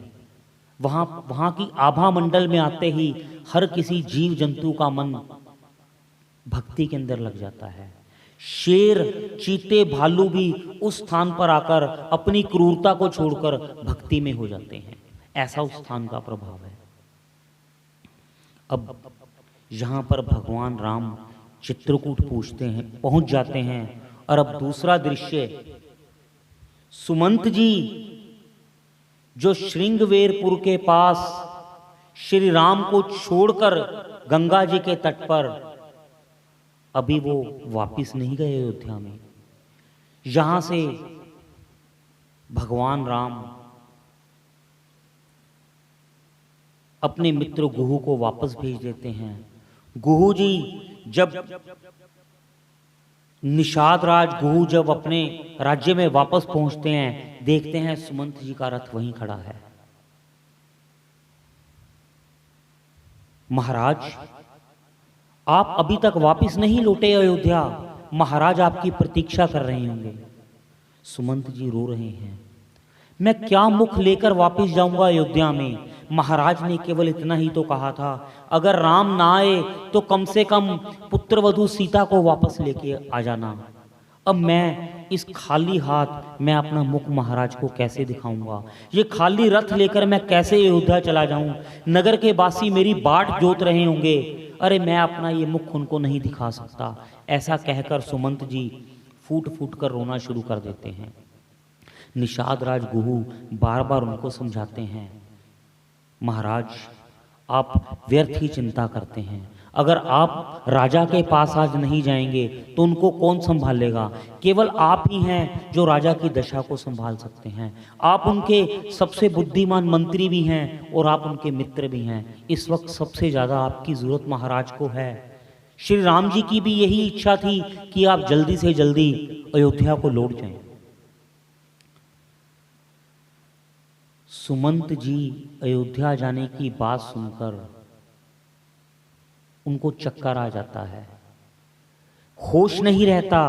वहां की आभा मंडल में आते ही हर किसी जीव जंतु का मन भक्ति के अंदर लग जाता है। शेर, चीते, भालू भी उस स्थान पर आकर अपनी क्रूरता को छोड़कर भक्ति में हो जाते हैं। ऐसा उस स्थान का प्रभाव है। अब यहां पर भगवान राम चित्रकूट पहुंच जाते हैं और अब दूसरा दृश्य, सुमंत जी जो श्रृंगवेरपुर के पास श्री राम को छोड़कर गंगा जी के तट पर अभी वो वापिस नहीं गए अयोध्या में। यहां से भगवान राम अपने मित्र गुहू को वापस भेज देते हैं। गुहू जी जब निषाद राज गुहू जब अपने राज्य में वापस पहुंचते हैं, देखते हैं सुमंत जी का रथ वहीं खड़ा है। महाराज, आप अभी तक वापस नहीं लौटे अयोध्या, महाराज आपकी प्रतीक्षा कर रहे होंगे। सुमंत जी रो रहे हैं, मैं क्या मुख लेकर वापस जाऊंगा अयोध्या में। महाराज ने केवल इतना ही तो कहा था, अगर राम ना आए तो कम से कम पुत्रवधू सीता को वापस लेके आ जाना। अब मैं इस खाली हाथ मैं अपना मुख महाराज को कैसे दिखाऊंगा? ये खाली रथ लेकर मैं कैसे अयोध्या चला जाऊं? नगर के वासी मेरी बाट जोत रहे होंगे। अरे मैं अपना ये मुख उनको नहीं दिखा सकता। ऐसा कहकर सुमंत जी फूट फूट कर रोना शुरू कर देते हैं। निषाद राज गुहू बार बार उनको समझाते हैं, महाराज आप व्यर्थ ही चिंता करते हैं। अगर आप राजा के पास आज नहीं जाएंगे तो उनको कौन संभालेगा? केवल आप ही हैं जो राजा की दशा को संभाल सकते हैं। आप उनके सबसे बुद्धिमान मंत्री भी हैं और आप उनके मित्र भी हैं। इस वक्त सबसे ज़्यादा आपकी ज़रूरत महाराज को है। श्री राम जी की भी यही इच्छा थी कि आप जल्दी से जल्दी अयोध्या को लौट जाएं। सुमंत जी अयोध्या जाने की बात सुनकर उनको चक्कर आ जाता है, होश नहीं रहता,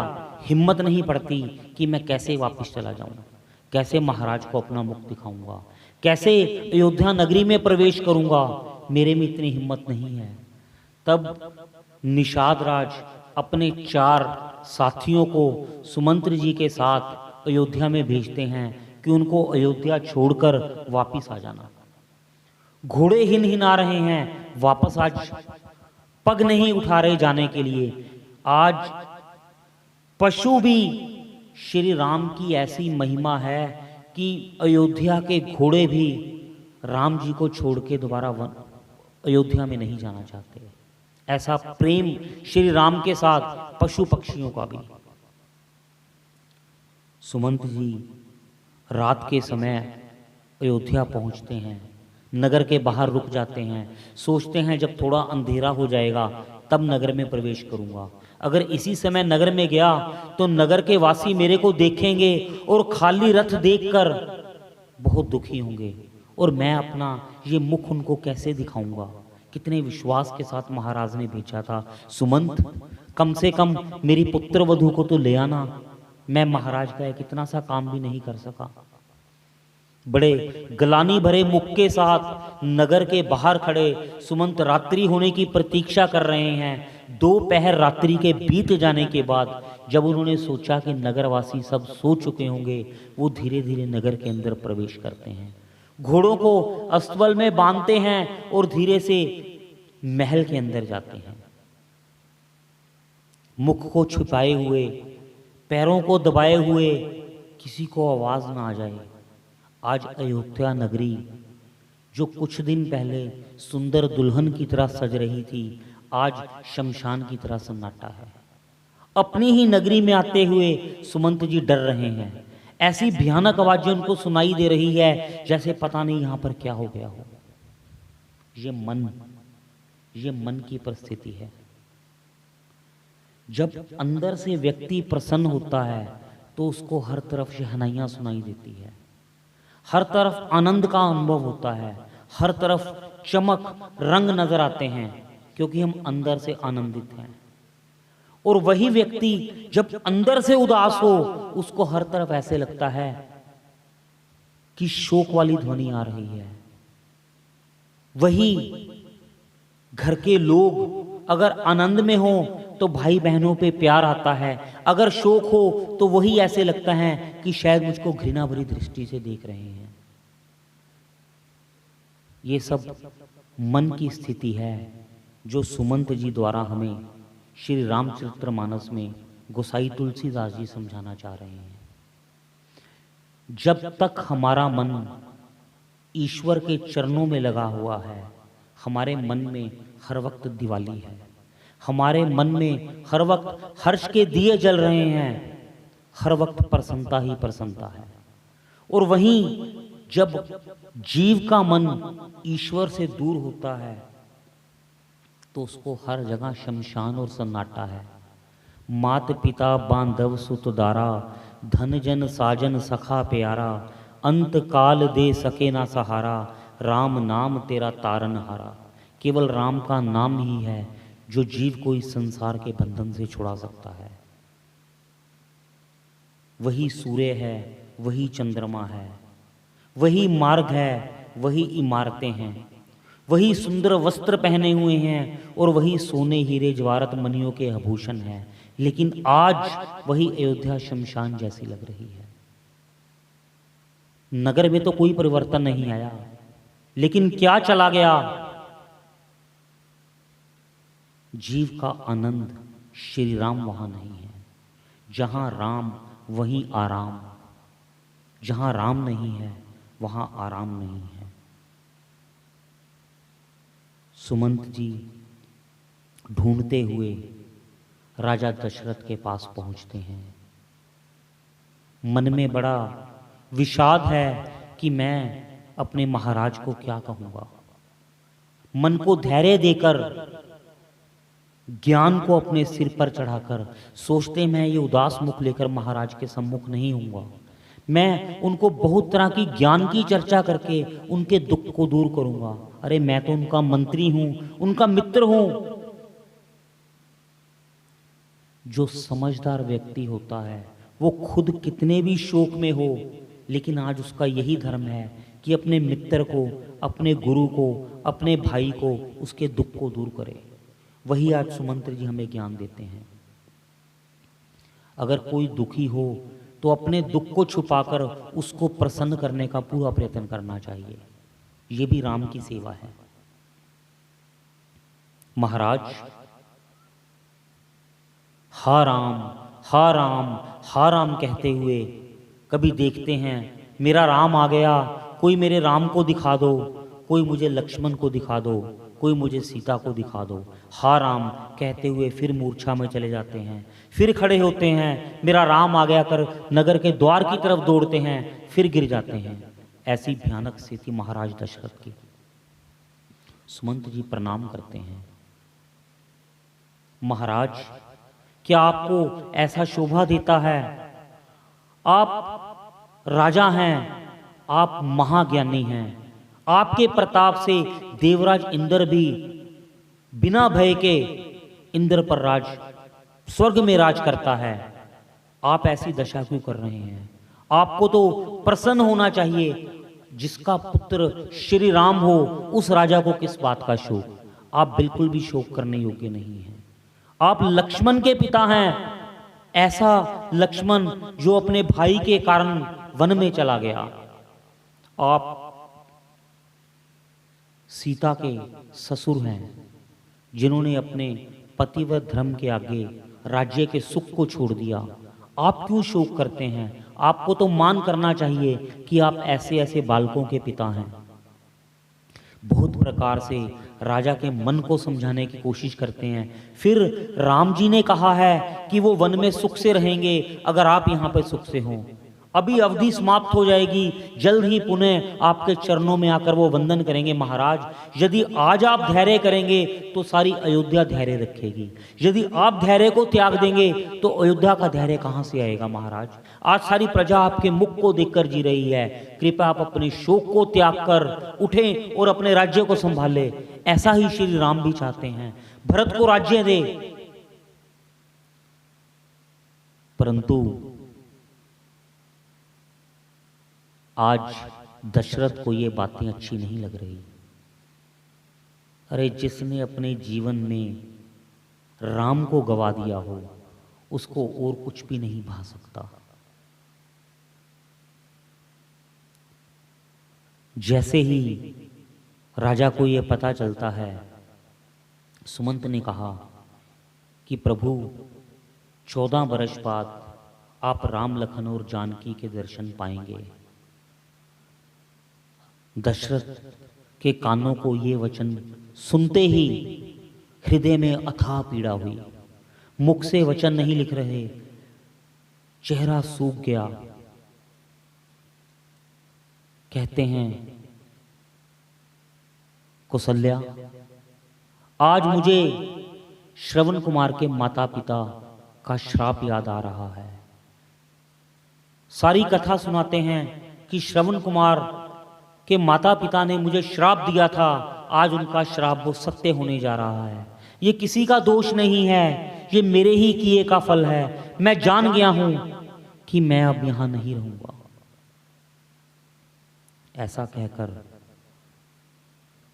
हिम्मत नहीं पड़ती कि मैं कैसे वापस चला जाऊं, कैसे महाराज को अपना मुख दिखाऊंगा, कैसे अयोध्या नगरी में प्रवेश करूंगा, मेरे में इतनी हिम्मत नहीं है। तब निषाद राज अपने 4 साथियों को सुमंत्र जी के साथ अयोध्या में भेजते हैं कि उनको अयोध्या छोड़कर वापस आ जाना। घोड़े हिन-हिना रहे हैं, वापस आज पग नहीं उठा रहे जाने के लिए। आज पशु भी, श्री राम की ऐसी महिमा है कि अयोध्या के घोड़े भी राम जी को छोड़ के दोबारा अयोध्या में नहीं जाना चाहते। ऐसा प्रेम श्री राम के साथ पशु पक्षियों का भी। सुमंत जी रात के समय अयोध्या पहुंचते हैं, नगर के बाहर रुक जाते हैं, सोचते हैं जब थोड़ा अंधेरा हो जाएगा तब नगर में प्रवेश करूंगा। अगर इसी समय नगर में गया तो नगर के वासी मेरे को देखेंगे और खाली रथ देखकर बहुत दुखी होंगे और मैं अपना ये मुख उनको कैसे दिखाऊंगा। कितने विश्वास के साथ महाराज ने भेजा था, सुमंत कम से कम मेरी पुत्र वधू को तो ले आना। मैं महाराज का एक इतना सा काम भी नहीं कर सका। बड़े गलानी भरे मुख के साथ नगर के बाहर खड़े सुमंत रात्रि होने की प्रतीक्षा कर रहे हैं। 2 पहर रात्रि के बीत जाने के बाद जब उन्होंने सोचा कि नगरवासी सब सो चुके होंगे, वो धीरे धीरे नगर के अंदर प्रवेश करते हैं, घोड़ों को अस्तबल में बांधते हैं और धीरे से महल के अंदर जाते हैं। मुख को छुपाए हुए, पैरों को दबाए हुए, किसी को आवाज ना आ जाए। आज अयोध्या नगरी जो कुछ दिन पहले सुंदर दुल्हन की तरह सज रही थी, आज शमशान की तरह सन्नाटा है। अपनी ही नगरी में आते हुए सुमंत जी डर रहे हैं। ऐसी भयानक आवाजें उनको सुनाई दे रही है जैसे पता नहीं यहां पर क्या हो गया हो। ये मन की परिस्थिति है। जब अंदर से व्यक्ति प्रसन्न होता है तो उसको हर तरफ शहनाइयां सुनाई देती है, हर तरफ आनंद का अनुभव होता है, हर तरफ चमक रंग नजर आते हैं क्योंकि हम अंदर से आनंदित हैं। और वही व्यक्ति जब अंदर से उदास हो उसको हर तरफ ऐसे लगता है कि शोक वाली ध्वनि आ रही है। वही घर के लोग अगर आनंद में हो तो भाई बहनों पे प्यार आता है, अगर शोक हो तो वही ऐसे लगता है कि शायद मुझको घृणा भरी दृष्टि से देख रहे हैं। ये सब मन की स्थिति है जो सुमंत जी द्वारा हमें श्री रामचरितमानस में गोसाई तुलसीदास जी समझाना चाह रहे हैं। जब तक हमारा मन ईश्वर के चरणों में लगा हुआ है, हमारे मन में हर वक्त दिवाली है, हमारे मन में हर वक्त हर्ष के दिए जल रहे हैं, हर वक्त प्रसन्नता ही प्रसन्नता है। और वहीं जब जीव का मन ईश्वर से दूर होता है तो उसको हर जगह शमशान और सन्नाटा है। मात पिता बांधव सुत दारा, धन जन साजन सखा प्यारा, अंत काल दे सके ना सहारा, राम नाम तेरा तारन हारा। केवल राम का नाम ही है जो जीव को इस संसार के बंधन से छुड़ा सकता है। वही सूर्य है, वही चंद्रमा है, वही मार्ग है, वही इमारतें हैं, वही सुंदर वस्त्र पहने हुए हैं और वही सोने हीरे जवाहरत मणियों के आभूषण हैं। लेकिन आज वही अयोध्या शमशान जैसी लग रही है। नगर में तो कोई परिवर्तन नहीं आया, लेकिन क्या चला गया? जीव का आनंद। श्री राम वहां नहीं है। जहां राम वहीं आराम, जहां राम नहीं है वहां आराम नहीं है। सुमंत जी ढूंढते हुए राजा दशरथ के पास पहुंचते हैं। मन में बड़ा विषाद है कि मैं अपने महाराज को क्या कहूंगा। मन को धैर्य देकर, ज्ञान को अपने सिर पर चढ़ाकर सोचते मैं ये उदास मुख लेकर महाराज के सम्मुख नहीं होऊंगा। मैं उनको बहुत तरह की ज्ञान की चर्चा करके उनके दुख को दूर करूंगा। अरे मैं तो उनका मंत्री हूं, उनका मित्र हूं। जो समझदार व्यक्ति होता है वो खुद कितने भी शोक में हो, लेकिन आज उसका यही धर्म है कि अपने मित्र को, अपने गुरु को, अपने भाई को, उसके दुख को दूर करे। वही आज सुमंत्र जी हमें ज्ञान देते हैं। अगर कोई दुखी हो तो अपने दुख को छुपाकर उसको प्रसन्न करने का पूरा प्रयत्न करना चाहिए। ये भी राम की सेवा है। महाराज, हा राम, हा राम, हा राम कहते हुए कभी देखते हैं मेरा राम आ गया, कोई मेरे राम को दिखा दो, कोई मुझे लक्ष्मण को दिखा दो, कोई मुझे सीता को दिखा दो। हा राम कहते हुए फिर मूर्छा में चले जाते हैं। फिर खड़े होते हैं, मेरा राम आ गया कर नगर के द्वार की तरफ दौड़ते हैं, फिर गिर जाते हैं। ऐसी भयानक स्थिति महाराज दशरथ की। सुमंत जी प्रणाम करते हैं। महाराज, क्या आपको ऐसा शोभा देता है? आप राजा हैं, आप महाज्ञानी हैं। आपके प्रताप से देवराज इंद्र भी बिना भय के इंद्र पर राज, स्वर्ग में राज करता है। आप ऐसी दशा क्यों कर रहे हैं? आपको तो प्रसन्न होना चाहिए। जिसका पुत्र श्री राम हो उस राजा को किस बात का शोक? आप बिल्कुल भी शोक करने योग्य नहीं हैं। आप लक्ष्मण के पिता हैं, ऐसा लक्ष्मण जो अपने भाई के कारण वन में चला गया। आप सीता के ससुर हैं, जिन्होंने अपने पति व धर्म के आगे राज्य के सुख को छोड़ दिया। आप क्यों शोक करते हैं? आपको तो मान करना चाहिए कि आप ऐसे ऐसे बालकों के पिता हैं। बहुत प्रकार से राजा के मन को समझाने की कोशिश करते हैं। फिर राम जी ने कहा है कि वो वन में सुख से रहेंगे अगर आप यहाँ पर सुख से हों। अभी अवधि समाप्त हो जाएगी, जल्द ही पुनः आपके चरणों में आकर वो वंदन करेंगे। महाराज, यदि आज आप धैर्य करेंगे तो सारी अयोध्या धैर्य रखेगी। यदि आप धैर्य को त्याग देंगे तो अयोध्या का धैर्य कहाँ से आएगा? महाराज, आज सारी प्रजा आपके मुख को देखकर जी रही है। कृपया आप अपने शोक को त्याग कर उठें और अपने राज्य को संभालें। ऐसा ही श्री राम भी चाहते हैं, भरत को राज्य दे। परंतु आज दशरथ को ये बातें अच्छी नहीं लग रही। अरे, जिसने अपने जीवन में राम को गवा दिया हो उसको और कुछ भी नहीं भा सकता। जैसे ही राजा को यह पता चलता है, सुमंत ने कहा कि प्रभु, 14 वर्ष बाद आप राम, लखन और जानकी के दर्शन पाएंगे। दशरथ के कानों को ये वचन सुनते ही हृदय में अथाह पीड़ा हुई। मुख से वचन नहीं लिख रहे, चेहरा सूख गया। कहते हैं, कौसल्या, आज मुझे श्रवण कुमार के माता पिता का श्राप याद आ रहा है। सारी कथा सुनाते हैं कि श्रवण कुमार के माता पिता ने मुझे श्राप दिया था, आज उनका श्राप वो सत्य होने जा रहा है। ये किसी का दोष नहीं है, ये मेरे ही किए का फल है। मैं जान गया हूं कि मैं अब यहां नहीं रहूंगा। ऐसा कहकर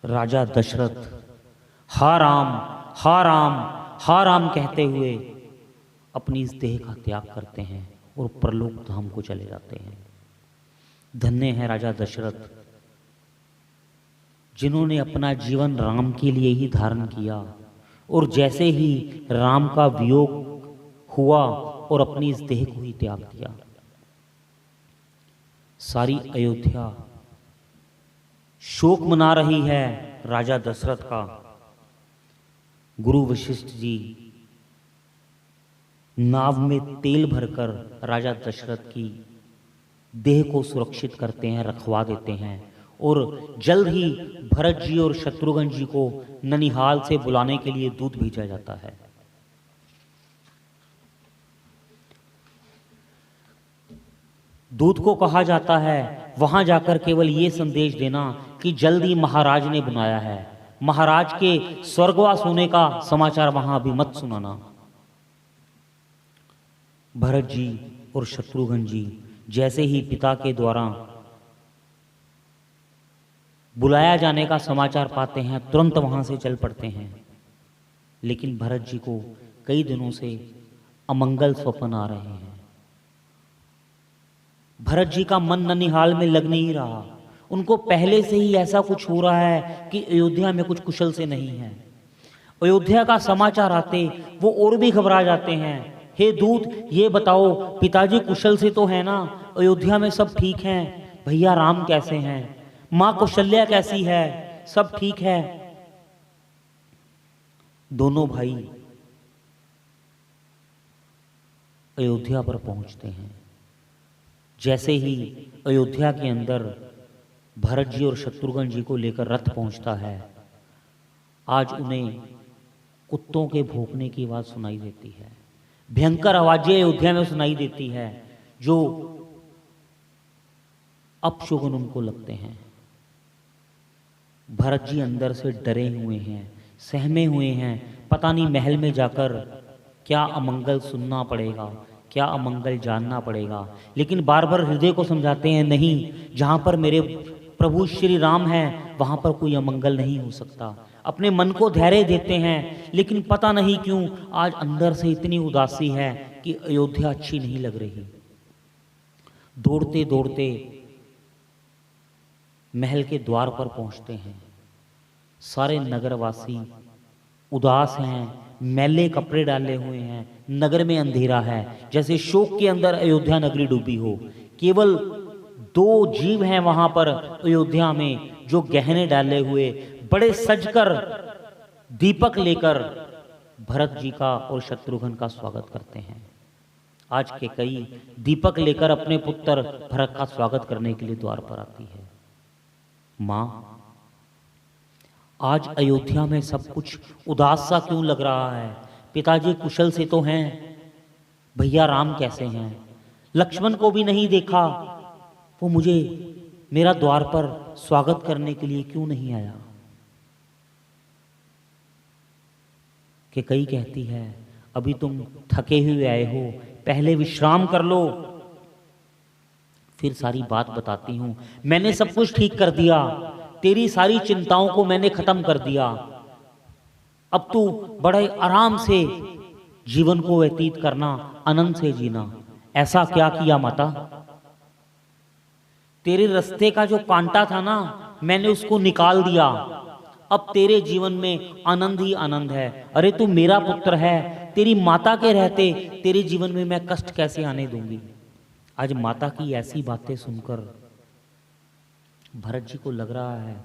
राजा दशरथ हा राम, हा राम, हा राम कहते हुए अपनी इस देह का त्याग करते हैं और परलोक धाम को चले जाते हैं। धन्य है राजा दशरथ जिन्होंने अपना जीवन राम के लिए ही धारण किया, और जैसे ही राम का वियोग हुआ और अपनी इस देह को ही त्याग दिया। सारी अयोध्या शोक मना रही है राजा दशरथ का। गुरु वशिष्ठ जी नाव में तेल भरकर राजा दशरथ की देह को सुरक्षित करते हैं, रखवा देते हैं, और जल्द ही भरत जी और शत्रुघ्न जी को ननिहाल से बुलाने के लिए दूत भेजा जाता है। दूत को कहा जाता है वहां जाकर केवल ये संदेश देना कि जल्द ही महाराज ने बुलाया है, महाराज के स्वर्गवास होने का समाचार वहां अभी मत सुनाना। भरत जी और शत्रुघ्न जी जैसे ही पिता के द्वारा बुलाया जाने का समाचार पाते हैं, तुरंत वहां से चल पड़ते हैं। लेकिन भरत जी को कई दिनों से अमंगल स्वप्न आ रहे हैं। भरत जी का मन ननिहाल में लग नहीं रहा। उनको पहले से ही ऐसा कुछ हो रहा है कि अयोध्या में कुछ कुशल से नहीं है। अयोध्या का समाचार आते वो और भी घबरा जाते हैं। हे दूत, ये बताओ पिताजी कुशल से तो है ना? अयोध्या में सब ठीक हैं? भैया राम कैसे हैं? माँ कौशल्या कैसी है? सब ठीक है? दोनों भाई अयोध्या पर पहुंचते हैं। जैसे ही अयोध्या के अंदर भरत जी और शत्रुघ्न जी को लेकर रथ पहुंचता है, आज उन्हें कुत्तों के भौंकने की आवाज सुनाई देती है। भयंकर आवाजें अयोध्या में सुनाई देती है, जो अपशुगुन उनको लगते हैं। भरत जी अंदर से डरे हुए हैं, सहमे हुए हैं। पता नहीं महल में जाकर क्या अमंगल सुनना पड़ेगा, क्या अमंगल जानना पड़ेगा। लेकिन बार बार हृदय को समझाते हैं, नहीं, जहां पर मेरे प्रभु श्री राम हैं वहां पर कोई अमंगल नहीं हो सकता। अपने मन को धैर्य देते हैं, लेकिन पता नहीं क्यों आज अंदर से इतनी उदासी है कि अयोध्या अच्छी नहीं लग रही। दौड़ते दौड़ते महल के द्वार पर पहुंचते हैं। सारे नगरवासी उदास हैं, मैले कपड़े डाले हुए हैं। नगर में अंधेरा है, जैसे शोक के अंदर अयोध्या नगरी डूबी हो। केवल दो जीव हैं वहां पर अयोध्या में जो गहने डाले हुए, बड़े सजकर दीपक लेकर भरत जी का और शत्रुघ्न का स्वागत करते हैं। आज के कई दीपक लेकर अपने पुत्र भरत का स्वागत करने के लिए द्वार पर आती है। मां, आज अयोध्या में सब कुछ उदास सा क्यों लग रहा है? पिताजी कुशल से तो हैं, भैया राम कैसे हैं? लक्ष्मण को भी नहीं देखा, वो मुझे मेरा द्वार पर स्वागत करने के लिए क्यों नहीं आया? कि कई कहती है, अभी तुम थके हुए आए हो, पहले विश्राम कर लो, फिर सारी बात बताती हूं। मैंने सब कुछ ठीक कर दिया, तेरी सारी चिंताओं को मैंने खत्म कर दिया। अब तू बड़े आराम से जीवन को व्यतीत करना, आनंद से जीना। ऐसा क्या किया माता? तेरे रास्ते का जो कांटा था ना, मैंने उसको निकाल दिया। अब तेरे जीवन में आनंद ही आनंद है। अरे तू मेरा पुत्र है, तेरी माता के रहते तेरे जीवन में मैं कष्ट कैसे आने दूंगी? आज माता की ऐसी बातें सुनकर भरत जी को लग रहा है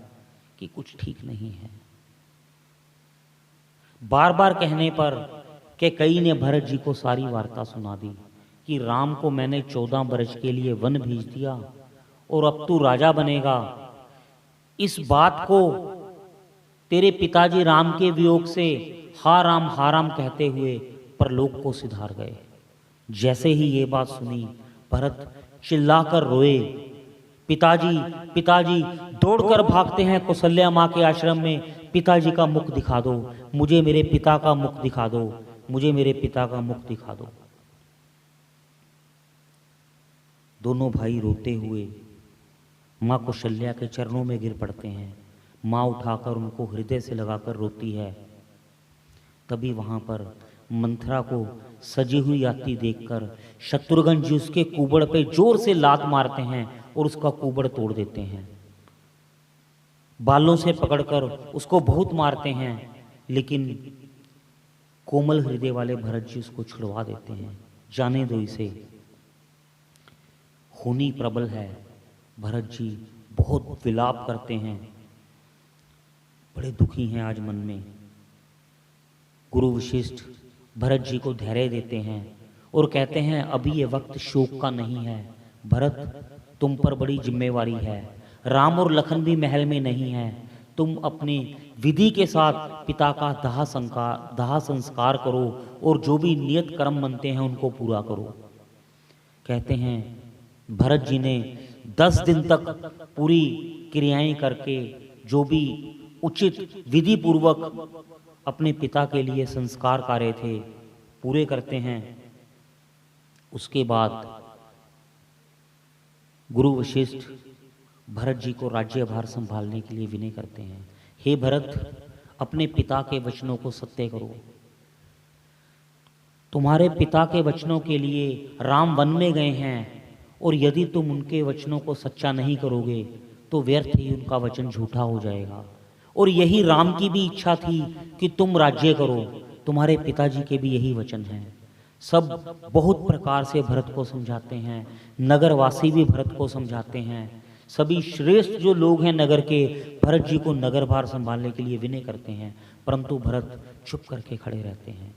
कि कुछ ठीक नहीं है। बार बार कहने पर के कई ने भरत जी को सारी वार्ता सुना दी कि राम को मैंने 14 वर्ष के लिए वन भेज दिया और अब तू राजा बनेगा। इस बात को तेरे पिताजी राम के वियोग से हा राम कहते हुए परलोक को सिधार गए। जैसे ही ये बात सुनी, भरत चिल्लाकर रोए, पिताजी पिताजी। दौड़कर भागते हैं कौशल्या माँ के आश्रम में। पिताजी का मुख दिखा दो, मुझे मेरे पिता का मुख दिखा दो, मुझे मेरे पिता का मुख दिखा दो। दोनों भाई रोते हुए माँ कौशल्या के चरणों में गिर पड़ते हैं। माँ उठाकर उनको हृदय से लगाकर रोती है। तभी वहां पर मंथरा को सजी हुई आती देखकर शत्रुघ्न जी उसके कुबड़ पे जोर से लात मारते हैं और उसका कुबड़ तोड़ देते हैं। बालों से पकड़कर उसको बहुत मारते हैं, लेकिन कोमल हृदय वाले भरत जी उसको छुड़वा देते हैं। जाने दो इसे, खूनी प्रबल है। भरत जी बहुत विलाप करते हैं, बड़े दुखी हैं आज मन में। गुरु वशिष्ठ भरत जी को धैर्य देते हैं और कहते हैं अभी ये वक्त शोक का नहीं है भरत, तुम पर बड़ी जिम्मेवारी है। राम और लखन भी महल में नहीं है, तुम अपने विधि के साथ पिता का दाह संस्कार करो और जो भी नियत कर्म बनते हैं उनको पूरा करो। कहते हैं भरत जी ने 10 दिन तक पूरी क्रियाएं करके जो भी उचित विधि पूर्वक अपने पिता के लिए संस्कार कार्य थे पूरे करते हैं। उसके बाद गुरु वशिष्ठ भरत जी को राज्यभार संभालने के लिए विनय करते हैं। हे भरत, अपने पिता के वचनों को सत्य करो। तुम्हारे पिता के वचनों के लिए राम वन में गए हैं और यदि तुम उनके वचनों को सच्चा नहीं करोगे तो व्यर्थ ही उनका वचन झूठा हो जाएगा। और यही राम की भी इच्छा थी कि तुम राज्य करो, तुम्हारे पिताजी के भी यही वचन हैं। सब बहुत प्रकार से भरत को समझाते हैं, नगरवासी भी भरत को समझाते हैं, सभी श्रेष्ठ जो लोग हैं नगर के भरत जी को नगर भार संभालने के लिए विनय करते हैं, परंतु भरत चुप करके खड़े रहते हैं,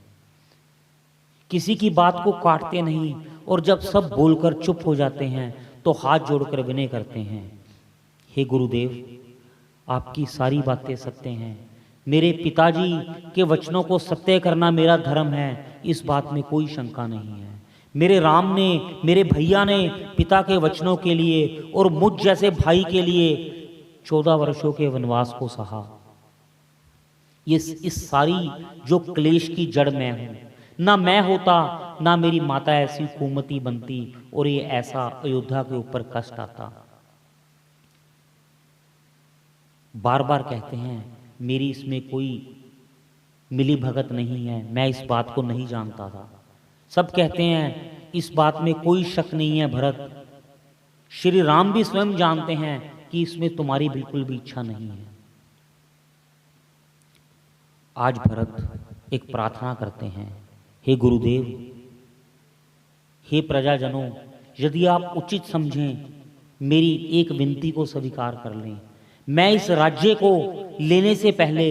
किसी की बात को काटते नहीं। और जब सब बोलकर चुप हो जाते हैं तो हाथ जोड़कर विनय करते हैं, हे गुरुदेव, आपकी सारी बातें सत्य हैं, मेरे पिताजी के वचनों को सत्य करना मेरा धर्म है, इस बात में कोई शंका नहीं है। मेरे राम ने, मेरे भैया ने पिता के वचनों के लिए और मुझ जैसे भाई के लिए 14 वर्षों के वनवास को सहा। इस सारी जो क्लेश की जड़ मैं हूं, ना मैं होता ना मेरी माता ऐसी कुमती बनती और ये ऐसा अयोध्या के ऊपर कष्ट आता। बार बार कहते हैं मेरी इसमें कोई मिली भगत नहीं है, मैं इस बात को नहीं जानता था। सब कहते हैं इस बात में कोई शक नहीं है भरत, श्री राम भी स्वयं जानते हैं कि इसमें तुम्हारी बिल्कुल भी इच्छा नहीं है। आज भरत एक प्रार्थना करते हैं, हे गुरुदेव, हे प्रजाजनों, यदि आप उचित समझें मेरी एक विनती को स्वीकार कर लें। मैं इस राज्य को लेने से पहले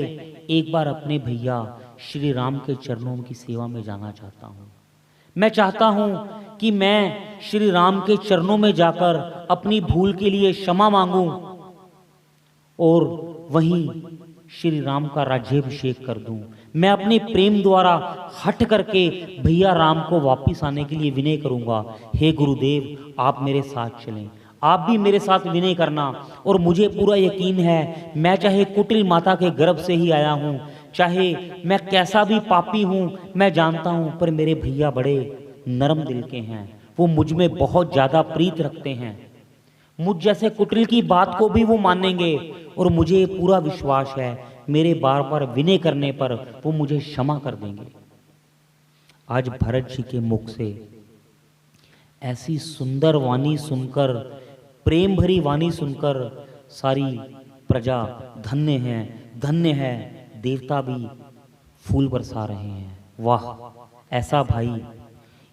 एक बार अपने भैया श्री राम के चरणों की सेवा में जाना चाहता हूँ। मैं चाहता हूँ कि मैं श्री राम के चरणों में जाकर अपनी भूल के लिए क्षमा मांगूं और वहीं श्री राम का राज्याभिषेक कर दूं। मैं अपने प्रेम द्वारा हट करके भैया राम को वापिस आने के लिए विनय करूंगा। हे गुरुदेव, आप मेरे साथ चलें, आप भी मेरे साथ विनय करना। और मुझे पूरा यकीन है, मैं चाहे कुटिल माता के गर्भ से ही आया हूँ, चाहे मैं कैसा भी पापी हूँ, मैं जानता हूँ, पर मेरे भैया बड़े नरम दिल के हैं, वो मुझ में बहुत ज़्यादा प्रीत रखते हैं। मुझ जैसे कुटिल की बात को भी वो मानेंगे और मुझे पूरा विश्वास है मेरे बार बार विनय करने पर वो मुझे क्षमा कर देंगे। आज भरत जी के मुख से ऐसी सुंदर वाणी सुनकर, प्रेम भरी वाणी सुनकर सारी प्रजा धन्य है, धन्य है। देवता भी फूल बरसा रहे हैं। वाह, ऐसा भाई,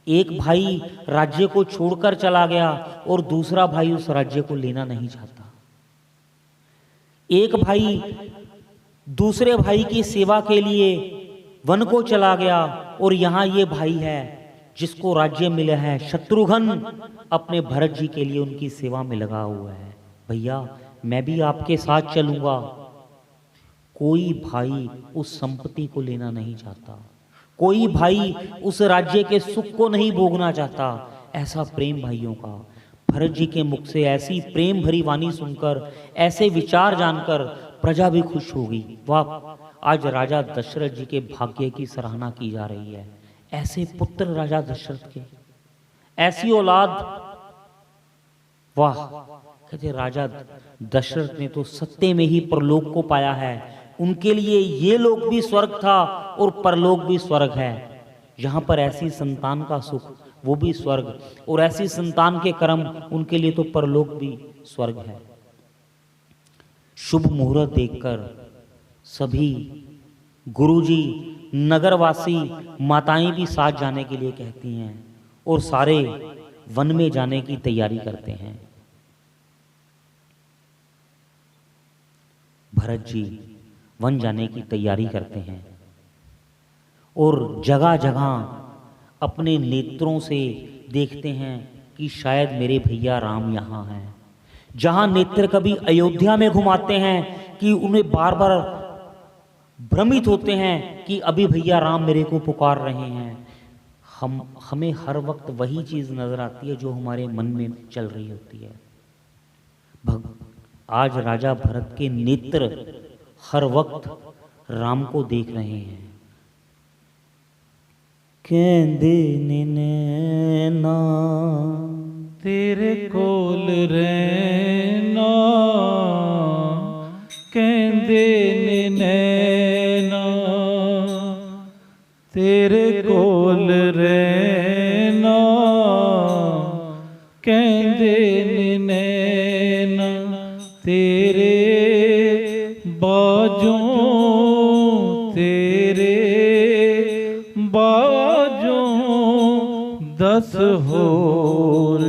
एक भाई राज्य को छोड़कर चला गया और दूसरा भाई उस राज्य को लेना नहीं चाहता। एक भाई दूसरे भाई की सेवा के लिए वन को चला गया और यहाँ ये भाई है जिसको राज्य मिला है, शत्रुघ्न अपने भरत जी के लिए उनकी सेवा में लगा हुआ है। भैया, मैं भी आपके साथ चलूंगा। कोई भाई उस संपत्ति को लेना नहीं चाहता, कोई भाई उस राज्य के सुख को नहीं भोगना चाहता। ऐसा प्रेम भाइयों का। भरत जी के मुख से ऐसी प्रेम भरी वाणी सुनकर, ऐसे विचार जानकर प्रजा भी खुश हो गई। वाह, आज राजा दशरथ जी के भाग्य की सराहना की जा रही है। ऐसे पुत्र राजा दशरथ के, ऐसी औलाद। वाह, कहते राजा दशरथ ने तो सत्य में ही परलोक को पाया है। उनके लिए ये लोक भी स्वर्ग था और परलोक भी स्वर्ग है। यहाँ पर ऐसी संतान का सुख, वो भी स्वर्ग, और ऐसी संतान के कर्म, उनके लिए तो परलोक भी स्वर्ग है। शुभ मुहूर्त देखकर सभी गुरुजी, नगरवासी, माताएं भी साथ जाने के लिए कहती हैं और सारे वन में जाने की तैयारी करते हैं। भरत जी वन जाने की तैयारी करते हैं और जगह जगह अपने नेत्रों से देखते हैं कि शायद मेरे भैया राम यहाँ हैं। जहाँ नेत्र कभी अयोध्या में घुमाते हैं कि उन्हें बार बार भ्रमित होते हैं कि अभी भैया राम मेरे को पुकार रहे हैं। हमें हर वक्त वही चीज़ नज़र आती है जो हमारे मन में चल रही होती है। आज राजा भरत के नेत्र हर वक्त राम को देख रहे हैं। कहंदे ने नैना तेरे कोल रहना, कहंदे ने नैना तेरे कोल रहना, कहंदे ने नैना तेरे बाजों, तेरे बाजों 10 होर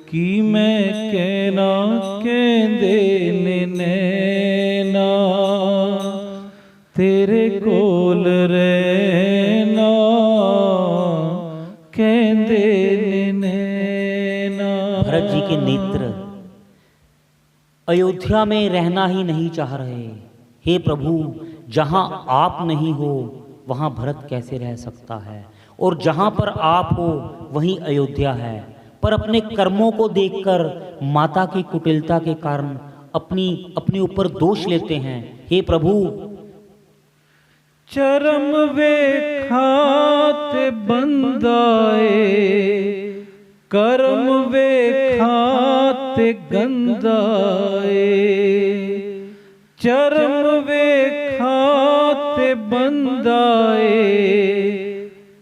की मैं कहना, कहंदे ने नैना तेरे कोल रहना, कहंदे ने नैना। भरत जी के नेत्र अयोध्या में रहना ही नहीं चाह रहे। हे प्रभु, जहाँ आप नहीं हो वहाँ भरत कैसे रह सकता है, और जहाँ पर आप हो वहीं अयोध्या है। पर अपने कर्मों को देखकर माता की कुटिलता के कारण अपने ऊपर दोष लेते हैं। हे प्रभु, चरम वेखाते बंदाए, कर्म वेखाते गंदाए, चरम वेखाते बंदाए,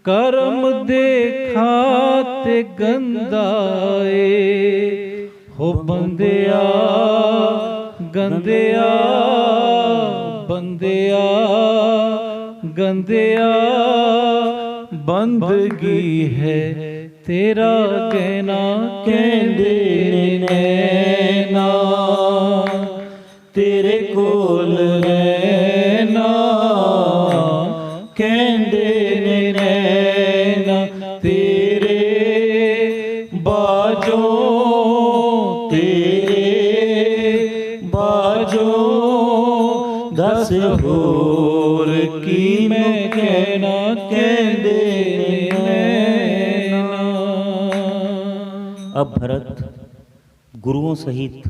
कर्म देखाते गंदाए, हो बंदिया गंदिया, बंदिया गंदिया, बंदगी है तेरा कहना, कहंदे नैना तेरे कोल रहना, कहंदे नैना तेरे बाजों, तेरे बाजों 10 होर की मैं कहना, कहंदे नैना। अब भरत गुरुओं सहित,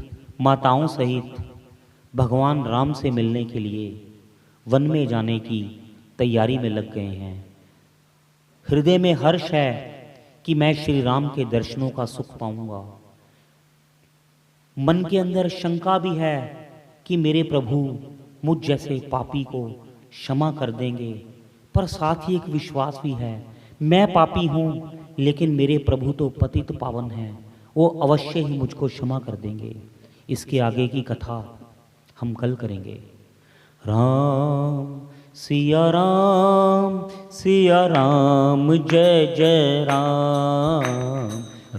माताओं सहित भगवान राम से मिलने के लिए वन में जाने की तैयारी में लग गए हैं। हृदय में हर्ष है कि मैं श्री राम के दर्शनों का सुख पाऊंगा। मन के अंदर शंका भी है कि मेरे प्रभु मुझ जैसे पापी को क्षमा कर देंगे, पर साथ ही एक विश्वास भी है, मैं पापी हूँ लेकिन मेरे प्रभु तो पतित पावन हैं, वो अवश्य ही मुझको क्षमा कर देंगे। इसके आगे की कथा हम कल करेंगे। राम सिया राम, सिया राम, जय जय राम।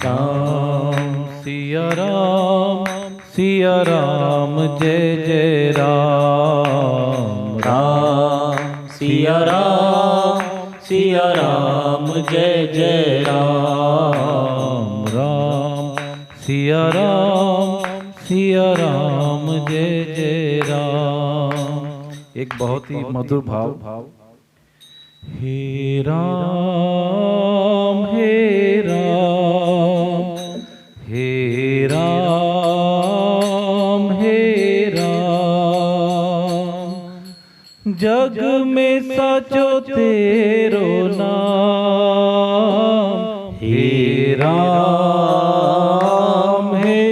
राम सिया राम, सिया राम, जय जय राम। राम सिया राम, सिया राम, जय जय राम। राम सिया राम, सिया राम, जय जय राम। एक बहुत ही मधुर भाव। हे राम, हे राम, हे राम, हे राम, जग में साचो तेरो नाम। हे राम, हे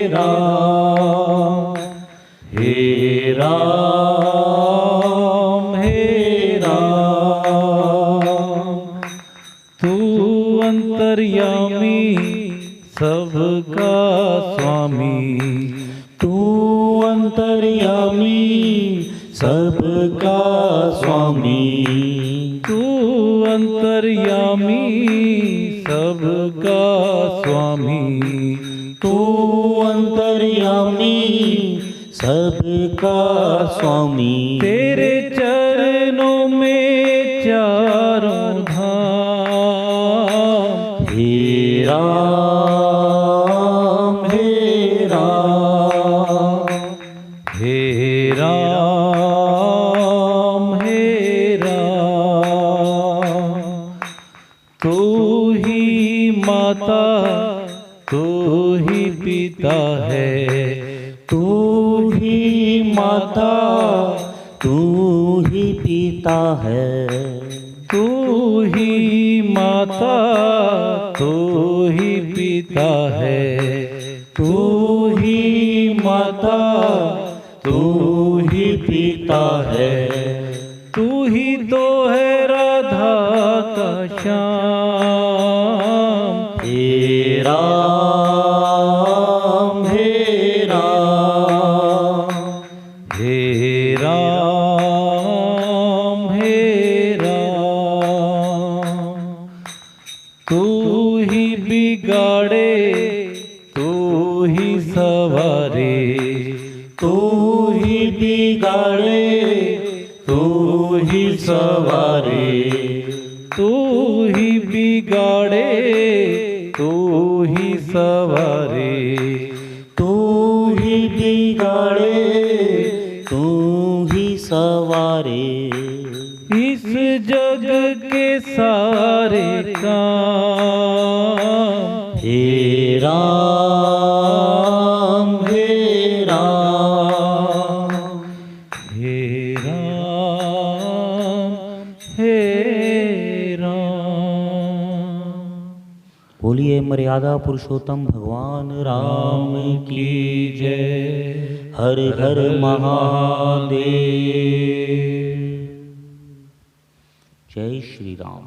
राम, हे राम, हे राम, अंतर्यामी सबका स्वामी, तू अंतर्यामी सबका स्वामी, तू अंतर्यामी सबका स्वामी, तू अंतर्यामी सबका स्वामी। तेरे चरणों में चारों धाम, हे राम हे राम, हे राम हे राम। तू ही माता तू ही पिता है, तू ही माता तू ही पिता है, तू ही माता तू ही पिता है, तू ही माता तू ही पिता है। तू ही तो है राधा का श्याम, हे राम हे राम, हे राम हे राम। तू ही बिगाड़े तू ही सवारे, तू ही बिगाड़े तू ही सवारे, तू ही बिगाड़े तू ही सवारे, तू ही बिगाड़े तू ही सवारे। इस जग के सारे काम, हे राम हे राम, हे राम हे राम। बोलिए मर्यादा पुरुषोत्तम भगवान राम की जय। हर हर महादेव। जय श्री राम।